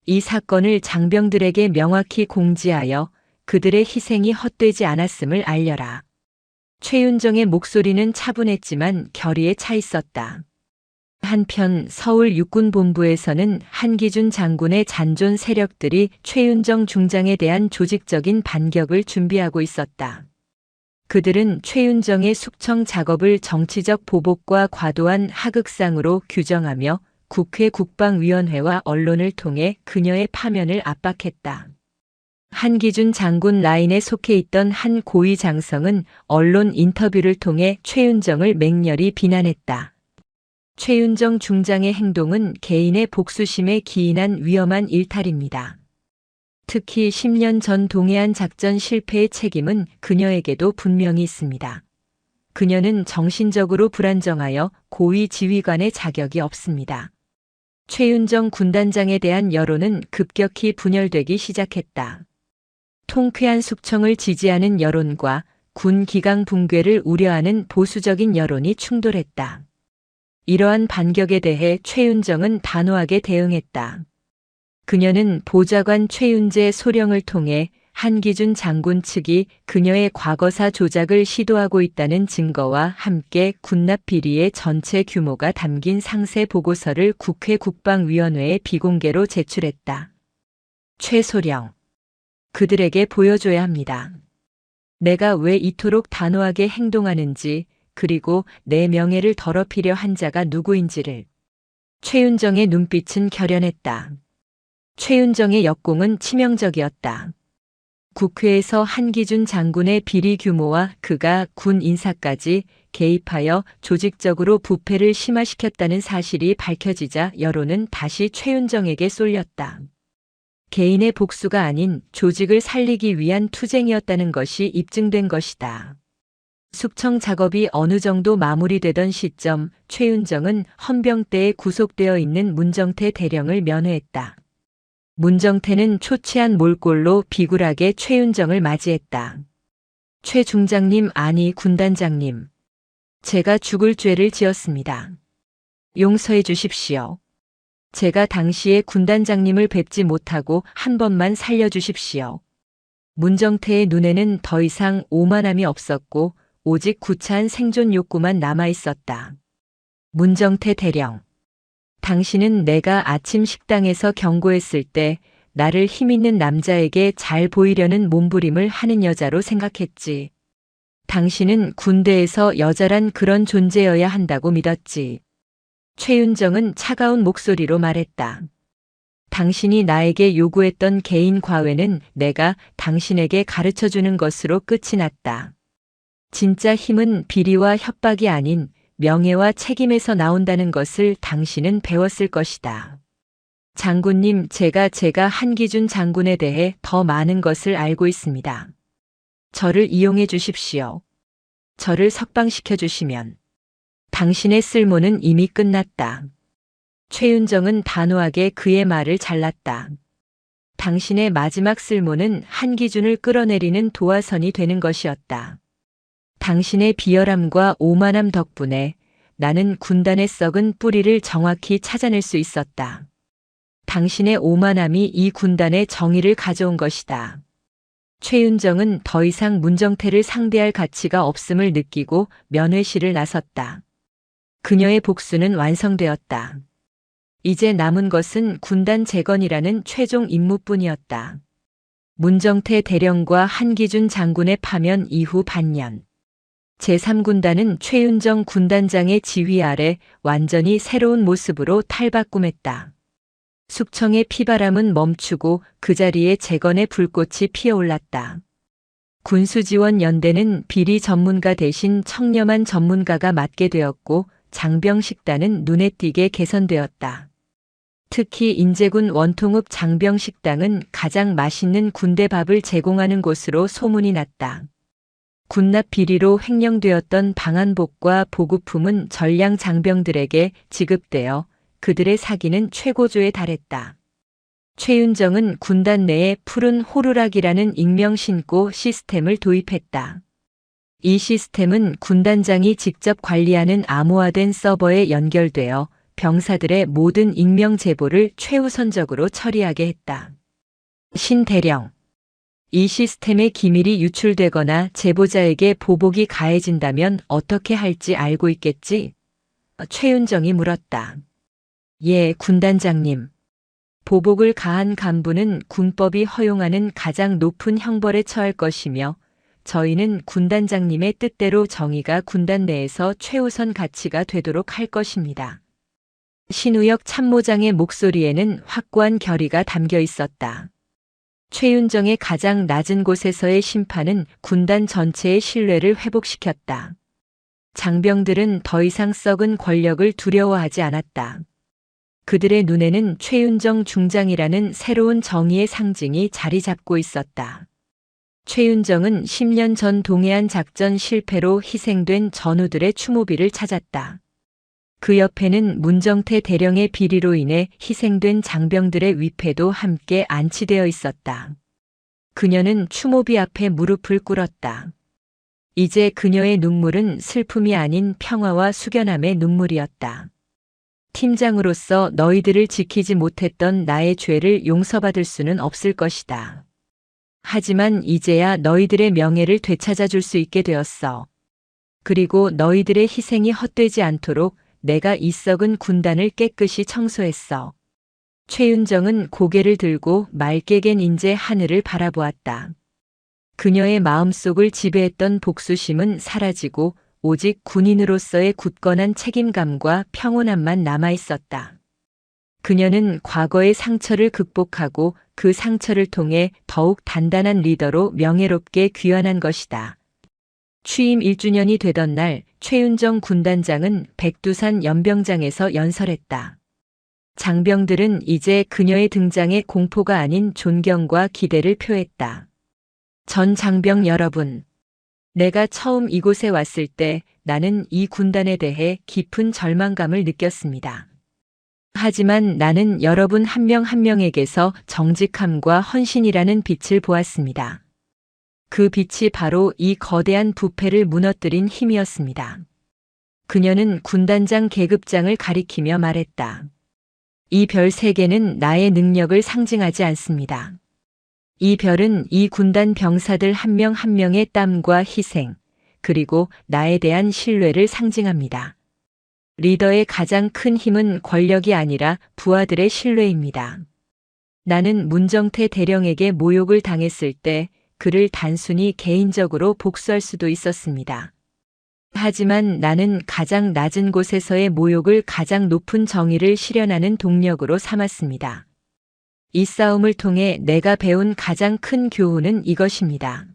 이 사건을 장병들에게 명확히 공지하여 그들의 희생이 헛되지 않았음을 알려라. 최윤정의 목소리는 차분했지만 결의에 차 있었다. 한편 서울 육군본부에서는 한기준 장군의 잔존 세력들이 최윤정 중장에 대한 조직적인 반격을 준비하고 있었다. 그들은 최윤정의 숙청 작업을 정치적 보복과 과도한 하극상으로 규정하며 국회 국방위원회와 언론을 통해 그녀의 파면을 압박했다. 한기준 장군 라인에 속해 있던 한 고위 장성은 언론 인터뷰를 통해 최윤정을 맹렬히 비난했다. 최윤정 중장의 행동은 개인의 복수심에 기인한 위험한 일탈입니다. 특히 10년 전 동해안 작전 실패의 책임은 그녀에게도 분명히 있습니다. 그녀는 정신적으로 불안정하여 고위 지휘관의 자격이 없습니다. 최윤정 군단장에 대한 여론은 급격히 분열되기 시작했다. 통쾌한 숙청을 지지하는 여론과 군 기강 붕괴를 우려하는 보수적인 여론이 충돌했다. 이러한 반격에 대해 최윤정은 단호하게 대응했다. 그녀는 보좌관 최윤재 소령을 통해 한기준 장군 측이 그녀의 과거사 조작을 시도하고 있다는 증거와 함께 군납 비리의 전체 규모가 담긴 상세 보고서를 국회 국방위원회에 비공개로 제출했다. 최 소령. 그들에게 보여줘야 합니다. 내가 왜 이토록 단호하게 행동하는지, 그리고 내 명예를 더럽히려 한 자가 누구인지를. 최윤정의 눈빛은 결연했다. 최윤정의 역공은 치명적이었다. 국회에서 한기준 장군의 비리 규모와 그가 군 인사까지 개입하여 조직적으로 부패를 심화시켰다는 사실이 밝혀지자 여론은 다시 최윤정에게 쏠렸다. 개인의 복수가 아닌 조직을 살리기 위한 투쟁이었다는 것이 입증된 것이다. 숙청 작업이 어느 정도 마무리되던 시점 최윤정은 헌병대에 구속되어 있는 문정태 대령을 면회했다. 문정태는 초췌한 몰골로 비굴하게 최윤정을 맞이했다. 최 중장님, 아니 군단장님. 제가 죽을 죄를 지었습니다. 용서해 주십시오. 제가 당시에 군단장님을 뵙지 못하고 한 번만 살려주십시오. 문정태의 눈에는 더 이상 오만함이 없었고 오직 구차한 생존 욕구만 남아있었다. 문정태 대령. 당신은 내가 아침 식당에서 경고했을 때 나를 힘있는 남자에게 잘 보이려는 몸부림을 하는 여자로 생각했지. 당신은 군대에서 여자란 그런 존재여야 한다고 믿었지. 최윤정은 차가운 목소리로 말했다. 당신이 나에게 요구했던 개인 과외는 내가 당신에게 가르쳐주는 것으로 끝이 났다. 진짜 힘은 비리와 협박이 아닌 명예와 책임에서 나온다는 것을 당신은 배웠을 것이다. 장군님, 제가 한기준 장군에 대해 더 많은 것을 알고 있습니다. 저를 이용해 주십시오. 저를 석방시켜 주시면 당신의 쓸모는 이미 끝났다. 최윤정은 단호하게 그의 말을 잘랐다. 당신의 마지막 쓸모는 한기준을 끌어내리는 도화선이 되는 것이었다. 당신의 비열함과 오만함 덕분에 나는 군단의 썩은 뿌리를 정확히 찾아낼 수 있었다. 당신의 오만함이 이 군단의 정의를 가져온 것이다. 최윤정은 더 이상 문정태를 상대할 가치가 없음을 느끼고 면회실을 나섰다. 그녀의 복수는 완성되었다. 이제 남은 것은 군단 재건이라는 최종 임무뿐이었다. 문정태 대령과 한기준 장군의 파면 이후 반년. 제3군단은 최윤정 군단장의 지휘 아래 완전히 새로운 모습으로 탈바꿈했다. 숙청의 피바람은 멈추고 그 자리에 재건의 불꽃이 피어올랐다. 군수지원연대는 비리 전문가 대신 청렴한 전문가가 맡게 되었고 장병식단은 눈에 띄게 개선되었다. 특히 인제군 원통읍 장병식당은 가장 맛있는 군대밥을 제공하는 곳으로 소문이 났다. 군납 비리로 횡령되었던 방한복과 보급품은 전량 장병들에게 지급되어 그들의 사기는 최고조에 달했다. 최윤정은 군단 내에 푸른 호루라기라는 익명 신고 시스템을 도입했다. 이 시스템은 군단장이 직접 관리하는 암호화된 서버에 연결되어 병사들의 모든 익명 제보를 최우선적으로 처리하게 했다. 신대령. 이 시스템의 기밀이 유출되거나 제보자에게 보복이 가해진다면 어떻게 할지 알고 있겠지? 최윤정이 물었다. 예, 군단장님. 보복을 가한 간부는 군법이 허용하는 가장 높은 형벌에 처할 것이며 저희는 군단장님의 뜻대로 정의가 군단 내에서 최우선 가치가 되도록 할 것입니다. 신우혁 참모장의 목소리에는 확고한 결의가 담겨 있었다. 최윤정의 가장 낮은 곳에서의 심판은 군단 전체의 신뢰를 회복시켰다. 장병들은 더 이상 썩은 권력을 두려워하지 않았다. 그들의 눈에는 최윤정 중장이라는 새로운 정의의 상징이 자리 잡고 있었다. 최윤정은 10년 전 동해안 작전 실패로 희생된 전우들의 추모비를 찾았다. 그 옆에는 문정태 대령의 비리로 인해 희생된 장병들의 위패도 함께 안치되어 있었다. 그녀는 추모비 앞에 무릎을 꿇었다. 이제 그녀의 눈물은 슬픔이 아닌 평화와 숙연함의 눈물이었다. 팀장으로서 너희들을 지키지 못했던 나의 죄를 용서받을 수는 없을 것이다. 하지만 이제야 너희들의 명예를 되찾아 줄 수 있게 되었어. 그리고 너희들의 희생이 헛되지 않도록 내가 이 썩은 군단을 깨끗이 청소했어. 최윤정은 고개를 들고 맑게 갠 인제 하늘을 바라보았다. 그녀의 마음속을 지배했던 복수심은 사라지고 오직 군인으로서의 굳건한 책임감과 평온함만 남아있었다. 그녀는 과거의 상처를 극복하고 그 상처를 통해 더욱 단단한 리더로 명예롭게 귀환한 것이다. 취임 1주년이 되던 날 최윤정 군단장은 백두산 연병장에서 연설했다. 장병들은 이제 그녀의 등장에 공포가 아닌 존경과 기대를 표했다. 전 장병 여러분, 내가 처음 이곳에 왔을 때 나는 이 군단에 대해 깊은 절망감을 느꼈습니다. 하지만 나는 여러분 한 명 한 명에게서 정직함과 헌신이라는 빛을 보았습니다. 그 빛이 바로 이 거대한 부패를 무너뜨린 힘이었습니다. 그녀는 군단장 계급장을 가리키며 말했다. 이 별 3개는 나의 능력을 상징하지 않습니다. 이 별은 이 군단 병사들 한 명 한 명의 땀과 희생, 그리고 나에 대한 신뢰를 상징합니다. 리더의 가장 큰 힘은 권력이 아니라 부하들의 신뢰입니다. 나는 문정태 대령에게 모욕을 당했을 때 그를 단순히 개인적으로 복수할 수도 있었습니다. 하지만 나는 가장 낮은 곳에서의 모욕을 가장 높은 정의를 실현하는 동력으로 삼았습니다. 이 싸움을 통해 내가 배운 가장 큰 교훈은 이것입니다.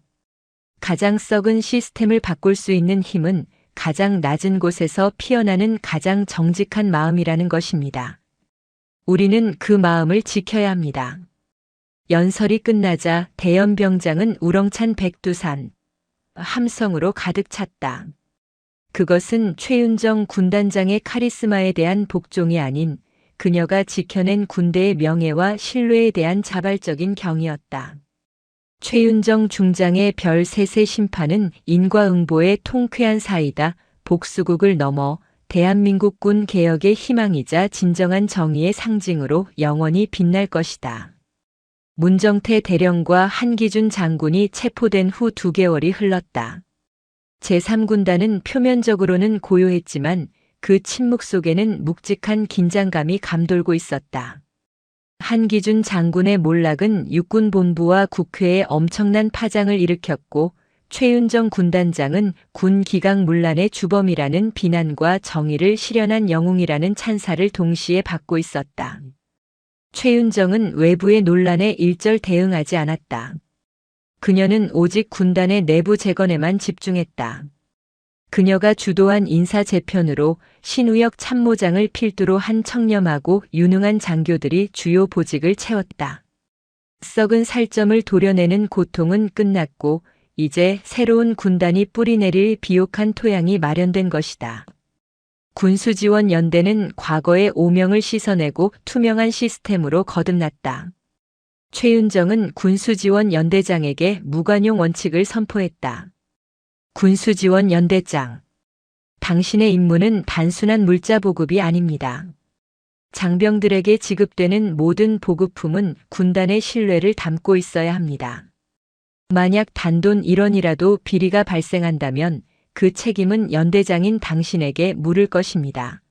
가장 썩은 시스템을 바꿀 수 있는 힘은 가장 낮은 곳에서 피어나는 가장 정직한 마음이라는 것입니다. 우리는 그 마음을 지켜야 합니다. 연설이 끝나자 대연병장은 우렁찬 백두산, 함성으로 가득 찼다. 그것은 최윤정 군단장의 카리스마에 대한 복종이 아닌 그녀가 지켜낸 군대의 명예와 신뢰에 대한 자발적인 경의였다. 최윤정 중장의 별 셋의 심판은 인과응보의 통쾌한 사이다. 복수국을 넘어 대한민국 군 개혁의 희망이자 진정한 정의의 상징으로 영원히 빛날 것이다. 문정태 대령과 한기준 장군이 체포된 후 2개월이 흘렀다. 제3군단은 표면적으로는 고요했지만 그 침묵 속에는 묵직한 긴장감이 감돌고 있었다. 한기준 장군의 몰락은 육군본부와 국회에 엄청난 파장을 일으켰고 최윤정 군단장은 군 기강문란의 주범이라는 비난과 정의를 실현한 영웅이라는 찬사를 동시에 받고 있었다. 최윤정은 외부의 논란에 일절 대응하지 않았다. 그녀는 오직 군단의 내부 재건에만 집중했다. 그녀가 주도한 인사 재편으로 신우혁 참모장을 필두로 한 청렴하고 유능한 장교들이 주요 보직을 채웠다. 썩은 살점을 도려내는 고통은 끝났고 이제 새로운 군단이 뿌리내릴 비옥한 토양이 마련된 것이다. 군수지원연대는 과거의 오명을 씻어내고 투명한 시스템으로 거듭났다. 최윤정은 군수지원연대장에게 무관용 원칙을 선포했다. 군수지원연대장. 당신의 임무는 단순한 물자 보급이 아닙니다. 장병들에게 지급되는 모든 보급품은 군단의 신뢰를 담고 있어야 합니다. 만약 단돈 1원이라도 비리가 발생한다면 그 책임은 연대장인 당신에게 물을 것입니다.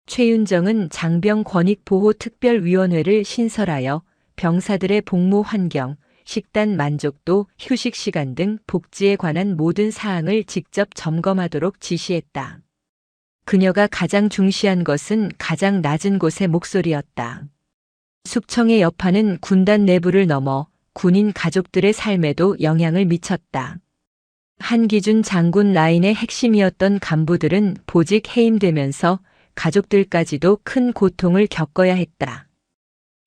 최윤정은 장병권익보호특별위원회를 신설하여 병사들의 복무 환경, 식단 만족도, 휴식 시간 등 복지에 관한 모든 사항을 직접 점검하도록 지시했다. 그녀가 가장 중시한 것은 가장 낮은 곳의 목소리였다. 숙청의 여파는 군단 내부를 넘어 군인 가족들의 삶에도 영향을 미쳤다. 한기준 장군 라인의 핵심이었던 간부들은 보직 해임되면서 가족들까지도 큰 고통을 겪어야 했다.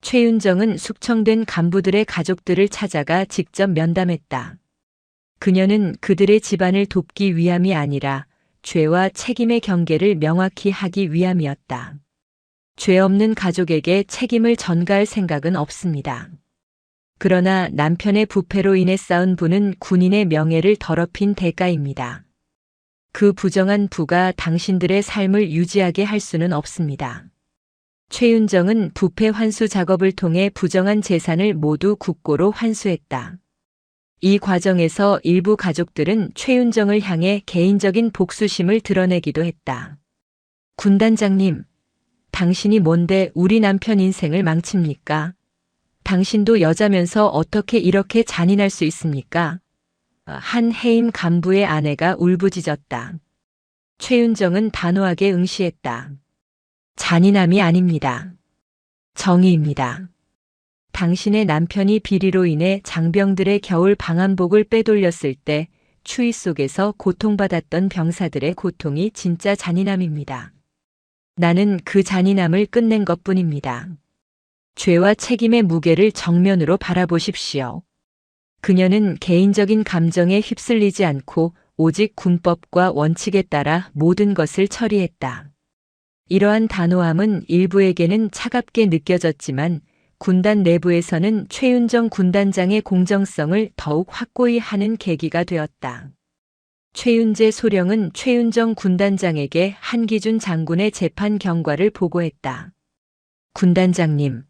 최윤정은 숙청된 간부들의 가족들을 찾아가 직접 면담했다. 그녀는 그들의 집안을 돕기 위함이 아니라 죄와 책임의 경계를 명확히 하기 위함이었다. 죄 없는 가족에게 책임을 전가할 생각은 없습니다. 그러나 남편의 부패로 인해 쌓은 부는 군인의 명예를 더럽힌 대가입니다. 그 부정한 부가 당신들의 삶을 유지하게 할 수는 없습니다. 최윤정은 부패 환수 작업을 통해 부정한 재산을 모두 국고로 환수했다. 이 과정에서 일부 가족들은 최윤정을 향해 개인적인 복수심을 드러내기도 했다. 군단장님, 당신이 뭔데 우리 남편 인생을 망칩니까? 당신도 여자면서 어떻게 이렇게 잔인할 수 있습니까? 한 해임 간부의 아내가 울부짖었다. 최윤정은 단호하게 응시했다. 잔인함이 아닙니다. 정의입니다. 당신의 남편이 비리로 인해 장병들의 겨울 방한복을 빼돌렸을 때 추위 속에서 고통받았던 병사들의 고통이 진짜 잔인함입니다. 나는 그 잔인함을 끝낸 것뿐입니다. 죄와 책임의 무게를 정면으로 바라보십시오. 그녀는 개인적인 감정에 휩쓸리지 않고 오직 군법과 원칙에 따라 모든 것을 처리했다. 이러한 단호함은 일부에게는 차갑게 느껴졌지만 군단 내부에서는 최윤정 군단장의 공정성을 더욱 확고히 하는 계기가 되었다. 최윤재 소령은 최윤정 군단장에게 한기준 장군의 재판 경과를 보고했다. 군단장님,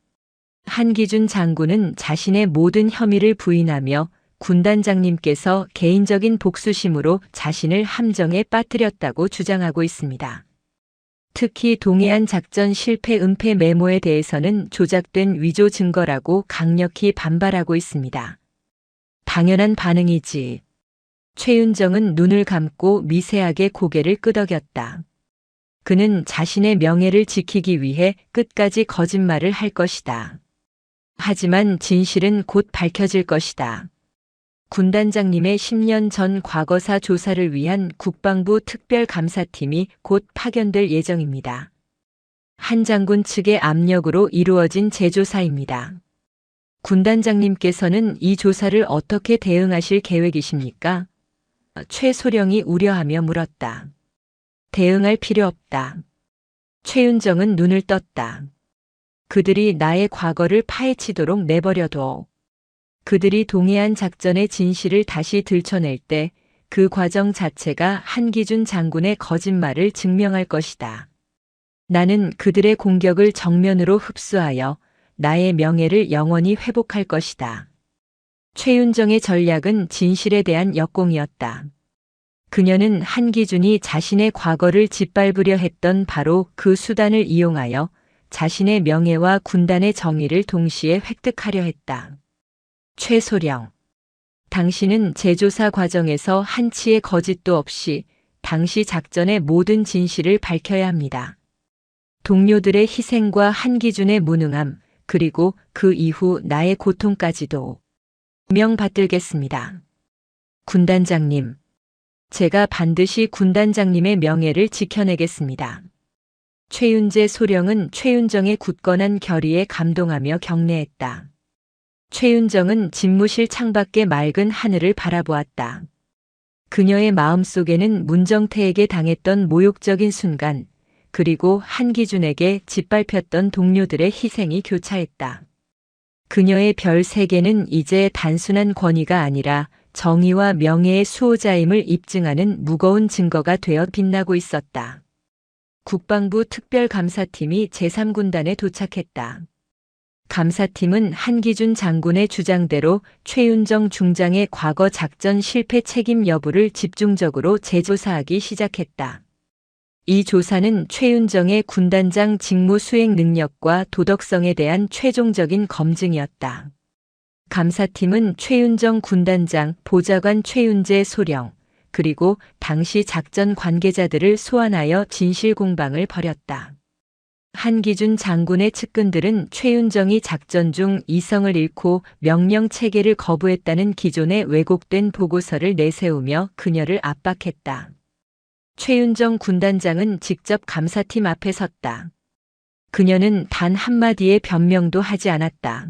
한기준 장군은 자신의 모든 혐의를 부인하며 군단장님께서 개인적인 복수심으로 자신을 함정에 빠뜨렸다고 주장하고 있습니다. 특히 동해안 작전 실패 은폐 메모에 대해서는 조작된 위조 증거라고 강력히 반발하고 있습니다. 당연한 반응이지. 최윤정은 눈을 감고 미세하게 고개를 끄덕였다. 그는 자신의 명예를 지키기 위해 끝까지 거짓말을 할 것이다. 하지만 진실은 곧 밝혀질 것이다. 군단장님의 10년 전 과거사 조사를 위한 국방부 특별감사팀이 곧 파견될 예정입니다. 한 장군 측의 압력으로 이루어진 재조사입니다. 군단장님께서는 이 조사를 어떻게 대응하실 계획이십니까? 최소령이 우려하며 물었다. 대응할 필요 없다. 최윤정은 눈을 떴다. 그들이 나의 과거를 파헤치도록 내버려둬. 그들이 동해안 작전의 진실을 다시 들춰낼 때 그 과정 자체가 한기준 장군의 거짓말을 증명할 것이다. 나는 그들의 공격을 정면으로 흡수하여 나의 명예를 영원히 회복할 것이다. 최윤정의 전략은 진실에 대한 역공이었다. 그녀는 한기준이 자신의 과거를 짓밟으려 했던 바로 그 수단을 이용하여 자신의 명예와 군단의 정의를 동시에 획득하려 했다. 최소령, 당신은 재조사 과정에서 한치의 거짓도 없이 당시 작전의 모든 진실을 밝혀야 합니다. 동료들의 희생과 한기준의 무능함, 그리고 그 이후 나의 고통까지도 명받들겠습니다. 군단장님, 제가 반드시 군단장님의 명예를 지켜내겠습니다. 최윤재 소령은 최윤정의 굳건한 결의에 감동하며 경례했다. 최윤정은 집무실 창밖의 맑은 하늘을 바라보았다. 그녀의 마음속에는 문정태에게 당했던 모욕적인 순간, 그리고 한기준에게 짓밟혔던 동료들의 희생이 교차했다. 그녀의 별 3개는 이제 단순한 권위가 아니라 정의와 명예의 수호자임을 입증하는 무거운 증거가 되어 빛나고 있었다. 국방부 특별감사팀이 제3군단에 도착했다. 감사팀은 한기준 장군의 주장대로 최윤정 중장의 과거 작전 실패 책임 여부를 집중적으로 재조사하기 시작했다. 이 조사는 최윤정의 군단장 직무 수행 능력과 도덕성에 대한 최종적인 검증이었다. 감사팀은 최윤정 군단장, 보좌관 최윤재 소령, 그리고 당시 작전 관계자들을 소환하여 진실 공방을 벌였다. 한기준 장군의 측근들은 최윤정이 작전 중 이성을 잃고 명령 체계를 거부했다는 기존의 왜곡된 보고서를 내세우며 그녀를 압박했다. 최윤정 군단장은 직접 감사팀 앞에 섰다. 그녀는 단 한마디의 변명도 하지 않았다.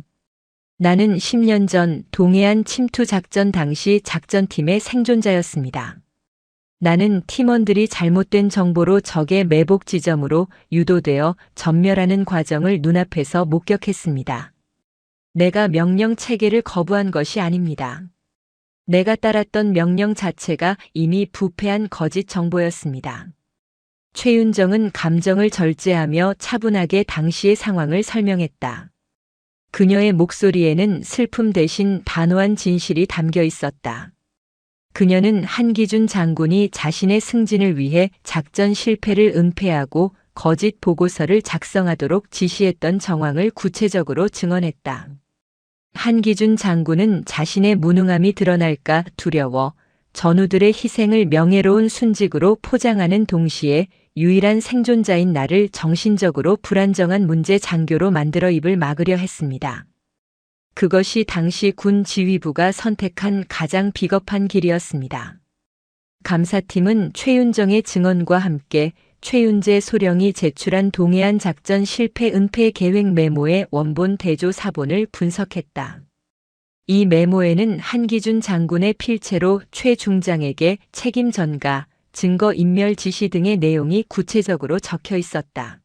나는 10년 전 동해안 침투 작전 당시 작전팀의 생존자였습니다. 나는 팀원들이 잘못된 정보로 적의 매복 지점으로 유도되어 전멸하는 과정을 눈앞에서 목격했습니다. 내가 명령 체계를 거부한 것이 아닙니다. 내가 따랐던 명령 자체가 이미 부패한 거짓 정보였습니다. 최윤정은 감정을 절제하며 차분하게 당시의 상황을 설명했다. 그녀의 목소리에는 슬픔 대신 단호한 진실이 담겨 있었다. 그녀는 한기준 장군이 자신의 승진을 위해 작전 실패를 은폐하고 거짓 보고서를 작성하도록 지시했던 정황을 구체적으로 증언했다. 한기준 장군은 자신의 무능함이 드러날까 두려워 전우들의 희생을 명예로운 순직으로 포장하는 동시에 유일한 생존자인 나를 정신적으로 불안정한 문제 장교로 만들어 입을 막으려 했습니다. 그것이 당시 군 지휘부가 선택한 가장 비겁한 길이었습니다. 감사팀은 최윤정의 증언과 함께 최윤재 소령이 제출한 동해안 작전 실패 은폐 계획 메모의 원본 대조 사본을 분석했다. 이 메모에는 한기준 장군의 필체로 최 중장에게 책임 전가, 증거 인멸 지시 등의 내용이 구체적으로 적혀 있었다.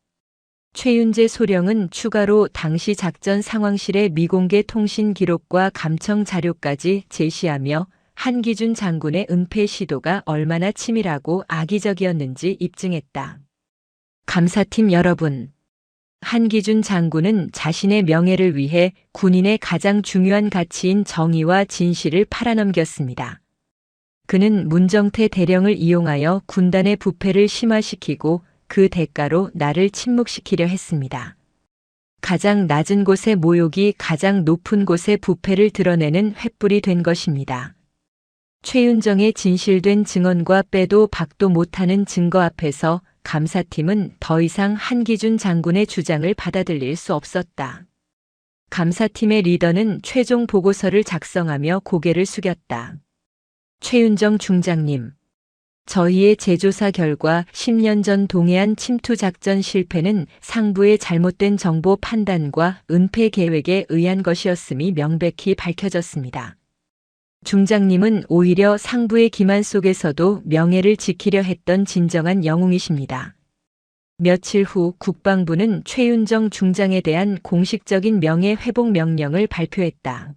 최윤재 소령은 추가로 당시 작전 상황실의 미공개 통신 기록과 감청 자료까지 제시하며 한기준 장군의 은폐 시도가 얼마나 치밀하고 악의적이었는지 입증했다. 감사팀 여러분, 한기준 장군은 자신의 명예를 위해 군인의 가장 중요한 가치인 정의와 진실을 팔아넘겼습니다. 그는 문정태 대령을 이용하여 군단의 부패를 심화시키고 그 대가로 나를 침묵시키려 했습니다. 가장 낮은 곳의 모욕이 가장 높은 곳의 부패를 드러내는 횃불이 된 것입니다. 최윤정의 진실된 증언과 빼도 박도 못하는 증거 앞에서 감사팀은 더 이상 한기준 장군의 주장을 받아들일 수 없었다. 감사팀의 리더는 최종 보고서를 작성하며 고개를 숙였다. 최윤정 중장님, 저희의 재조사 결과 10년 전 동해안 침투 작전 실패는 상부의 잘못된 정보 판단과 은폐 계획에 의한 것이었음이 명백히 밝혀졌습니다. 중장님은 오히려 상부의 기만 속에서도 명예를 지키려 했던 진정한 영웅이십니다. 며칠 후 국방부는 최윤정 중장에 대한 공식적인 명예회복 명령을 발표했다.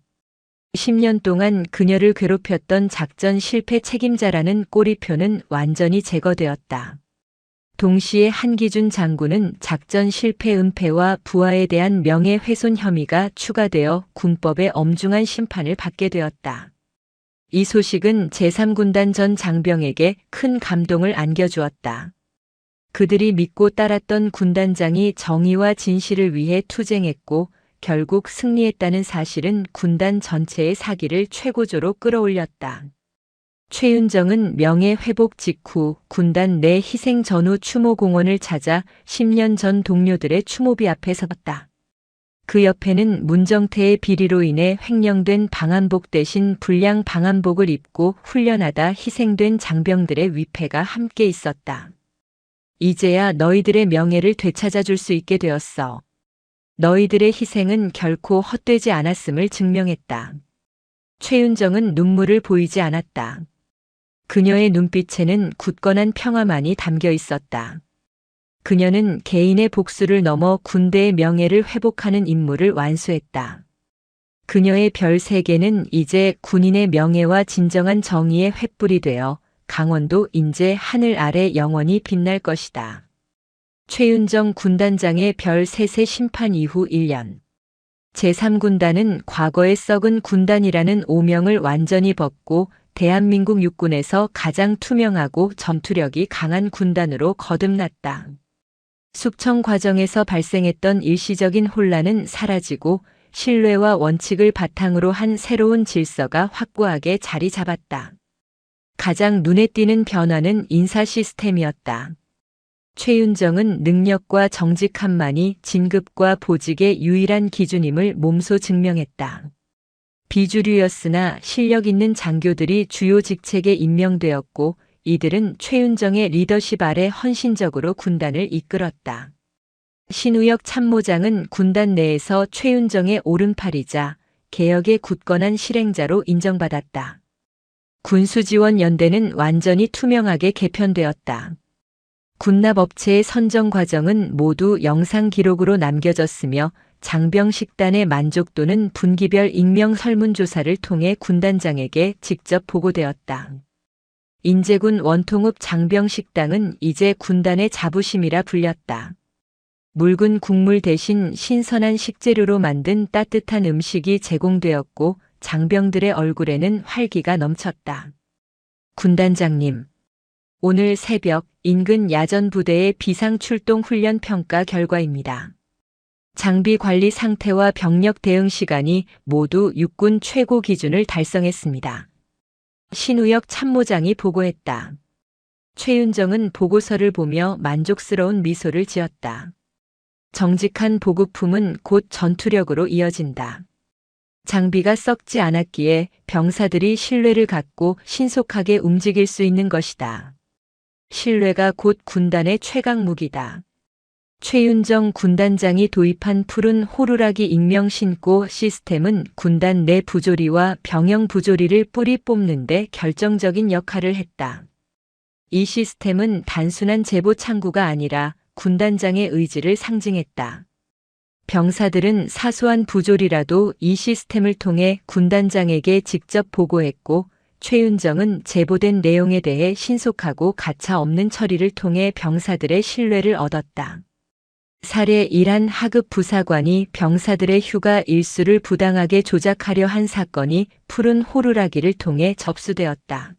10년 동안 그녀를 괴롭혔던 작전 실패 책임자라는 꼬리표는 완전히 제거되었다. 동시에 한기준 장군은 작전 실패 은폐와 부하에 대한 명예훼손 혐의가 추가되어 군법의 엄중한 심판을 받게 되었다. 이 소식은 제3군단 전 장병에게 큰 감동을 안겨주었다. 그들이 믿고 따랐던 군단장이 정의와 진실을 위해 투쟁했고 결국 승리했다는 사실은 군단 전체의 사기를 최고조로 끌어올렸다. 최윤정은 명예회복 직후 군단 내 희생 전후 추모공원을 찾아 10년 전 동료들의 추모비 앞에 섰다. 그 옆에는 문정태의 비리로 인해 횡령된 방한복 대신 불량 방한복을 입고 훈련하다 희생된 장병들의 위패가 함께 있었다. 이제야 너희들의 명예를 되찾아줄 수 있게 되었어. 너희들의 희생은 결코 헛되지 않았음을 증명했다. 최윤정은 눈물을 보이지 않았다. 그녀의 눈빛에는 굳건한 평화만이 담겨 있었다. 그녀는 개인의 복수를 넘어 군대의 명예를 회복하는 임무를 완수했다. 그녀의 별 3개는 이제 군인의 명예와 진정한 정의의 횃불이 되어 강원도 인제 하늘 아래 영원히 빛날 것이다. 최윤정 군단장의 별 3세 심판 이후 1년. 제3군단은 과거의 썩은 군단이라는 오명을 완전히 벗고 대한민국 육군에서 가장 투명하고 전투력이 강한 군단으로 거듭났다. 숙청 과정에서 발생했던 일시적인 혼란은 사라지고 신뢰와 원칙을 바탕으로 한 새로운 질서가 확고하게 자리 잡았다. 가장 눈에 띄는 변화는 인사 시스템이었다. 최윤정은 능력과 정직함만이 진급과 보직의 유일한 기준임을 몸소 증명했다. 비주류였으나 실력 있는 장교들이 주요 직책에 임명되었고 이들은 최윤정의 리더십 아래 헌신적으로 군단을 이끌었다. 신우혁 참모장은 군단 내에서 최윤정의 오른팔이자 개혁의 굳건한 실행자로 인정받았다. 군수지원연대는 완전히 투명하게 개편되었다. 군납업체의 선정 과정은 모두 영상 기록으로 남겨졌으며 장병식단의 만족도는 분기별 익명 설문조사를 통해 군단장에게 직접 보고되었다. 인제군 원통읍 장병식당은 이제 군단의 자부심이라 불렸다. 묽은 국물 대신 신선한 식재료로 만든 따뜻한 음식이 제공되었고 장병들의 얼굴에는 활기가 넘쳤다. 군단장님, 오늘 새벽 인근 야전부대의 비상출동 훈련 평가 결과입니다. 장비 관리 상태와 병력 대응 시간이 모두 육군 최고 기준을 달성했습니다. 신우혁 참모장이 보고했다. 최윤정은 보고서를 보며 만족스러운 미소를 지었다. 정직한 보급품은 곧 전투력으로 이어진다. 장비가 썩지 않았기에 병사들이 신뢰를 갖고 신속하게 움직일 수 있는 것이다. 신뢰가 곧 군단의 최강 무기다. 최윤정 군단장이 도입한 푸른 호루라기 익명 신고 시스템은 군단 내 부조리와 병영 부조리를 뿌리 뽑는 데 결정적인 역할을 했다. 이 시스템은 단순한 제보 창구가 아니라 군단장의 의지를 상징했다. 병사들은 사소한 부조리라도 이 시스템을 통해 군단장에게 직접 보고했고 최윤정은 제보된 내용에 대해 신속하고 가차 없는 처리를 통해 병사들의 신뢰를 얻었다. 사례 1한 하급 부사관이 병사들의 휴가 일수를 부당하게 조작하려 한 사건이 푸른 호루라기를 통해 접수되었다.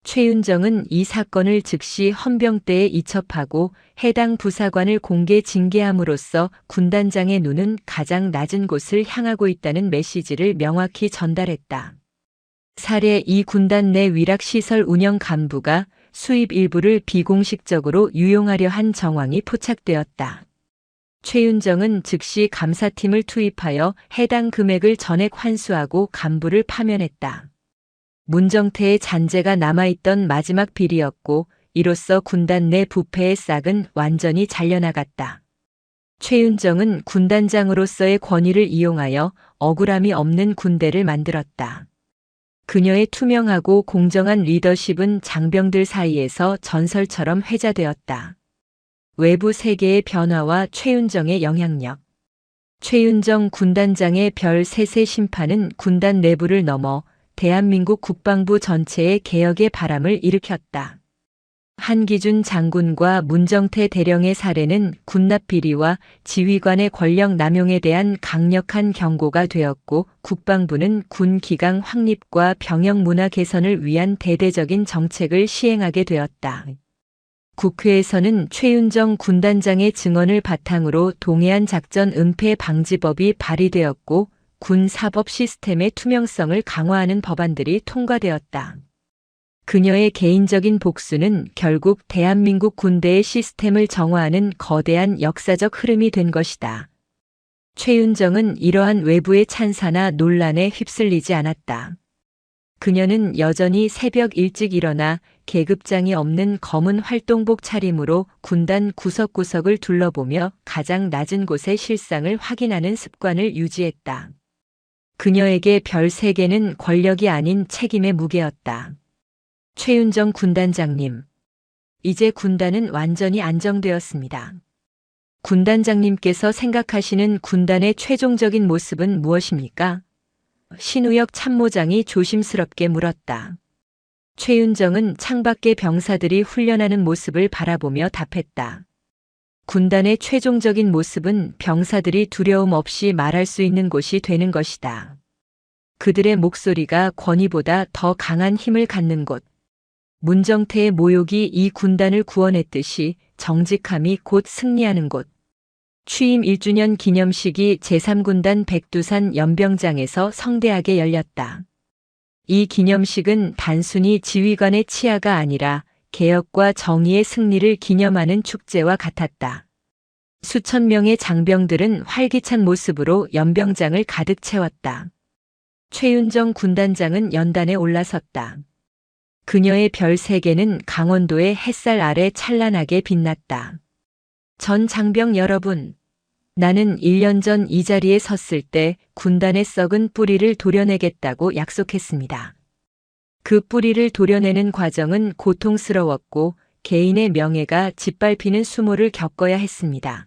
최윤정은 이 사건을 즉시 헌병대에 이첩하고 해당 부사관을 공개 징계함으로써 군단장의 눈은 가장 낮은 곳을 향하고 있다는 메시지를 명확히 전달했다. 사례 2 군단 내 위락시설 운영 간부가 수입 일부를 비공식적으로 유용하려 한 정황이 포착되었다. 최윤정은 즉시 감사팀을 투입하여 해당 금액을 전액 환수하고 간부를 파면했다. 문정태의 잔재가 남아있던 마지막 비리였고 이로써 군단 내 부패의 싹은 완전히 잘려나갔다. 최윤정은 군단장으로서의 권위를 이용하여 억울함이 없는 군대를 만들었다. 그녀의 투명하고 공정한 리더십은 장병들 사이에서 전설처럼 회자되었다. 외부 세계의 변화와 최윤정의 영향력. 최윤정 군단장의 별 셋의 심판은 군단 내부를 넘어 대한민국 국방부 전체의 개혁의 바람을 일으켰다. 한기준 장군과 문정태 대령의 사례는 군납 비리와 지휘관의 권력 남용에 대한 강력한 경고가 되었고 국방부는 군 기강 확립과 병역 문화 개선을 위한 대대적인 정책을 시행하게 되었다. 국회에서는 최윤정 군단장의 증언을 바탕으로 동해안 작전 은폐 방지법이 발의되었고 군 사법 시스템의 투명성을 강화하는 법안들이 통과되었다. 그녀의 개인적인 복수는 결국 대한민국 군대의 시스템을 정화하는 거대한 역사적 흐름이 된 것이다. 최윤정은 이러한 외부의 찬사나 논란에 휩쓸리지 않았다. 그녀는 여전히 새벽 일찍 일어나 계급장이 없는 검은 활동복 차림으로 군단 구석구석을 둘러보며 가장 낮은 곳의 실상을 확인하는 습관을 유지했다. 그녀에게 별 3개는 권력이 아닌 책임의 무게였다. 최윤정 군단장님. 이제 군단은 완전히 안정되었습니다. 군단장님께서 생각하시는 군단의 최종적인 모습은 무엇입니까? 신우혁 참모장이 조심스럽게 물었다. 최윤정은 창밖의 병사들이 훈련하는 모습을 바라보며 답했다. 군단의 최종적인 모습은 병사들이 두려움 없이 말할 수 있는 곳이 되는 것이다. 그들의 목소리가 권위보다 더 강한 힘을 갖는 곳. 문정태의 모욕이 이 군단을 구원했듯이 정직함이 곧 승리하는 곳. 취임 1주년 기념식이 제3군단 백두산 연병장에서 성대하게 열렸다. 이 기념식은 단순히 지휘관의 치하가 아니라 개혁과 정의의 승리를 기념하는 축제와 같았다. 수천 명의 장병들은 활기찬 모습으로 연병장을 가득 채웠다. 최윤정 군단장은 연단에 올라섰다. 그녀의 별 3개는 강원도의 햇살 아래 찬란하게 빛났다. 전 장병 여러분, 나는 1년 전 이 자리에 섰을 때 군단의 썩은 뿌리를 도려내겠다고 약속했습니다. 그 뿌리를 도려내는 과정은 고통스러웠고 개인의 명예가 짓밟히는 수모를 겪어야 했습니다.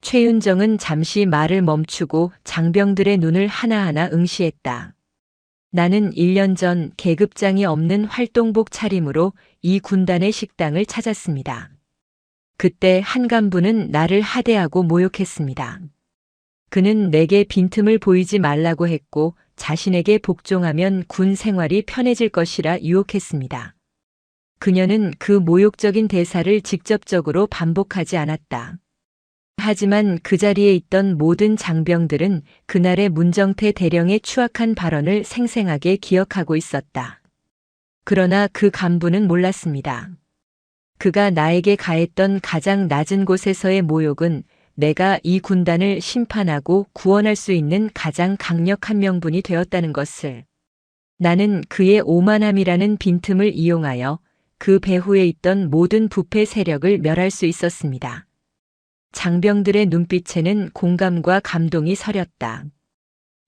최윤정은 잠시 말을 멈추고 장병들의 눈을 하나하나 응시했다. 나는 1년 전 계급장이 없는 활동복 차림으로 이 군단의 식당을 찾았습니다. 그때 한 간부는 나를 하대하고 모욕했습니다. 그는 내게 빈틈을 보이지 말라고 했고 자신에게 복종하면 군 생활이 편해질 것이라 유혹했습니다. 그녀는 그 모욕적인 대사를 직접적으로 반복하지 않았다. 하지만 그 자리에 있던 모든 장병들은 그날의 문정태 대령의 추악한 발언을 생생하게 기억하고 있었다. 그러나 그 간부는 몰랐습니다. 그가 나에게 가했던 가장 낮은 곳에서의 모욕은 내가 이 군단을 심판하고 구원할 수 있는 가장 강력한 명분이 되었다는 것을. 나는 그의 오만함이라는 빈틈을 이용하여 그 배후에 있던 모든 부패 세력을 멸할 수 있었습니다. 장병들의 눈빛에는 공감과 감동이 서렸다.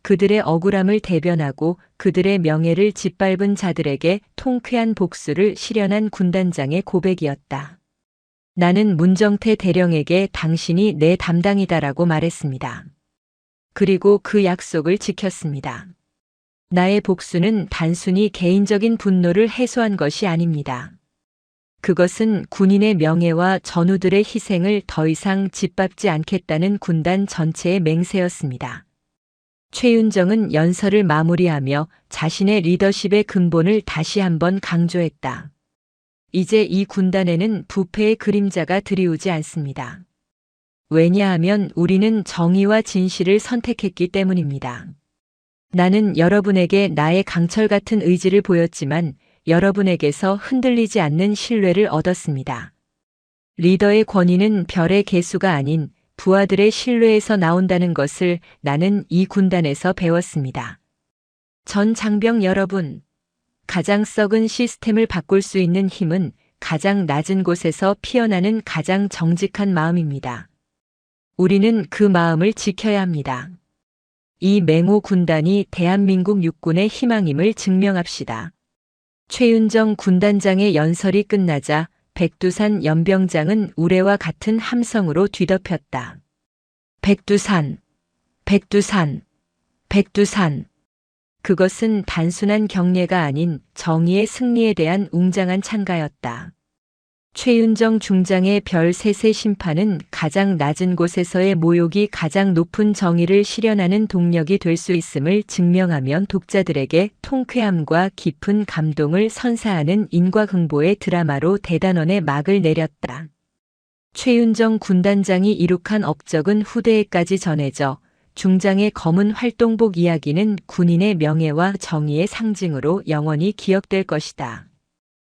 그들의 억울함을 대변하고 그들의 명예를 짓밟은 자들에게 통쾌한 복수를 실현한 군단장의 고백이었다. 나는 문정태 대령에게 당신이 내 담당이다라고 말했습니다. 그리고 그 약속을 지켰습니다. 나의 복수는 단순히 개인적인 분노를 해소한 것이 아닙니다. 그것은 군인의 명예와 전우들의 희생을 더 이상 짓밟지 않겠다는 군단 전체의 맹세였습니다. 최윤정은 연설을 마무리하며 자신의 리더십의 근본을 다시 한번 강조했다. 이제 이 군단에는 부패의 그림자가 드리우지 않습니다. 왜냐하면 우리는 정의와 진실을 선택했기 때문입니다. 나는 여러분에게 나의 강철 같은 의지를 보였지만 여러분에게서 흔들리지 않는 신뢰를 얻었습니다. 리더의 권위는 별의 개수가 아닌 부하들의 신뢰에서 나온다는 것을 나는 이 군단에서 배웠습니다. 전 장병 여러분, 가장 썩은 시스템을 바꿀 수 있는 힘은 가장 낮은 곳에서 피어나는 가장 정직한 마음입니다. 우리는 그 마음을 지켜야 합니다. 이 맹호 군단이 대한민국 육군의 희망임을 증명합시다. 최윤정 군단장의 연설이 끝나자 백두산 연병장은 우레와 같은 함성으로 뒤덮였다. 백두산, 백두산, 백두산. 그것은 단순한 경례가 아닌 정의의 승리에 대한 웅장한 찬가였다. 최윤정 중장의 별 셋의 심판은 가장 낮은 곳에서의 모욕이 가장 높은 정의를 실현하는 동력이 될 수 있음을 증명하며 독자들에게 통쾌함과 깊은 감동을 선사하는 인과응보의 드라마로 대단원의 막을 내렸다. 최윤정 군단장이 이룩한 업적은 후대에까지 전해져 중장의 검은 활동복 이야기는 군인의 명예와 정의의 상징으로 영원히 기억될 것이다.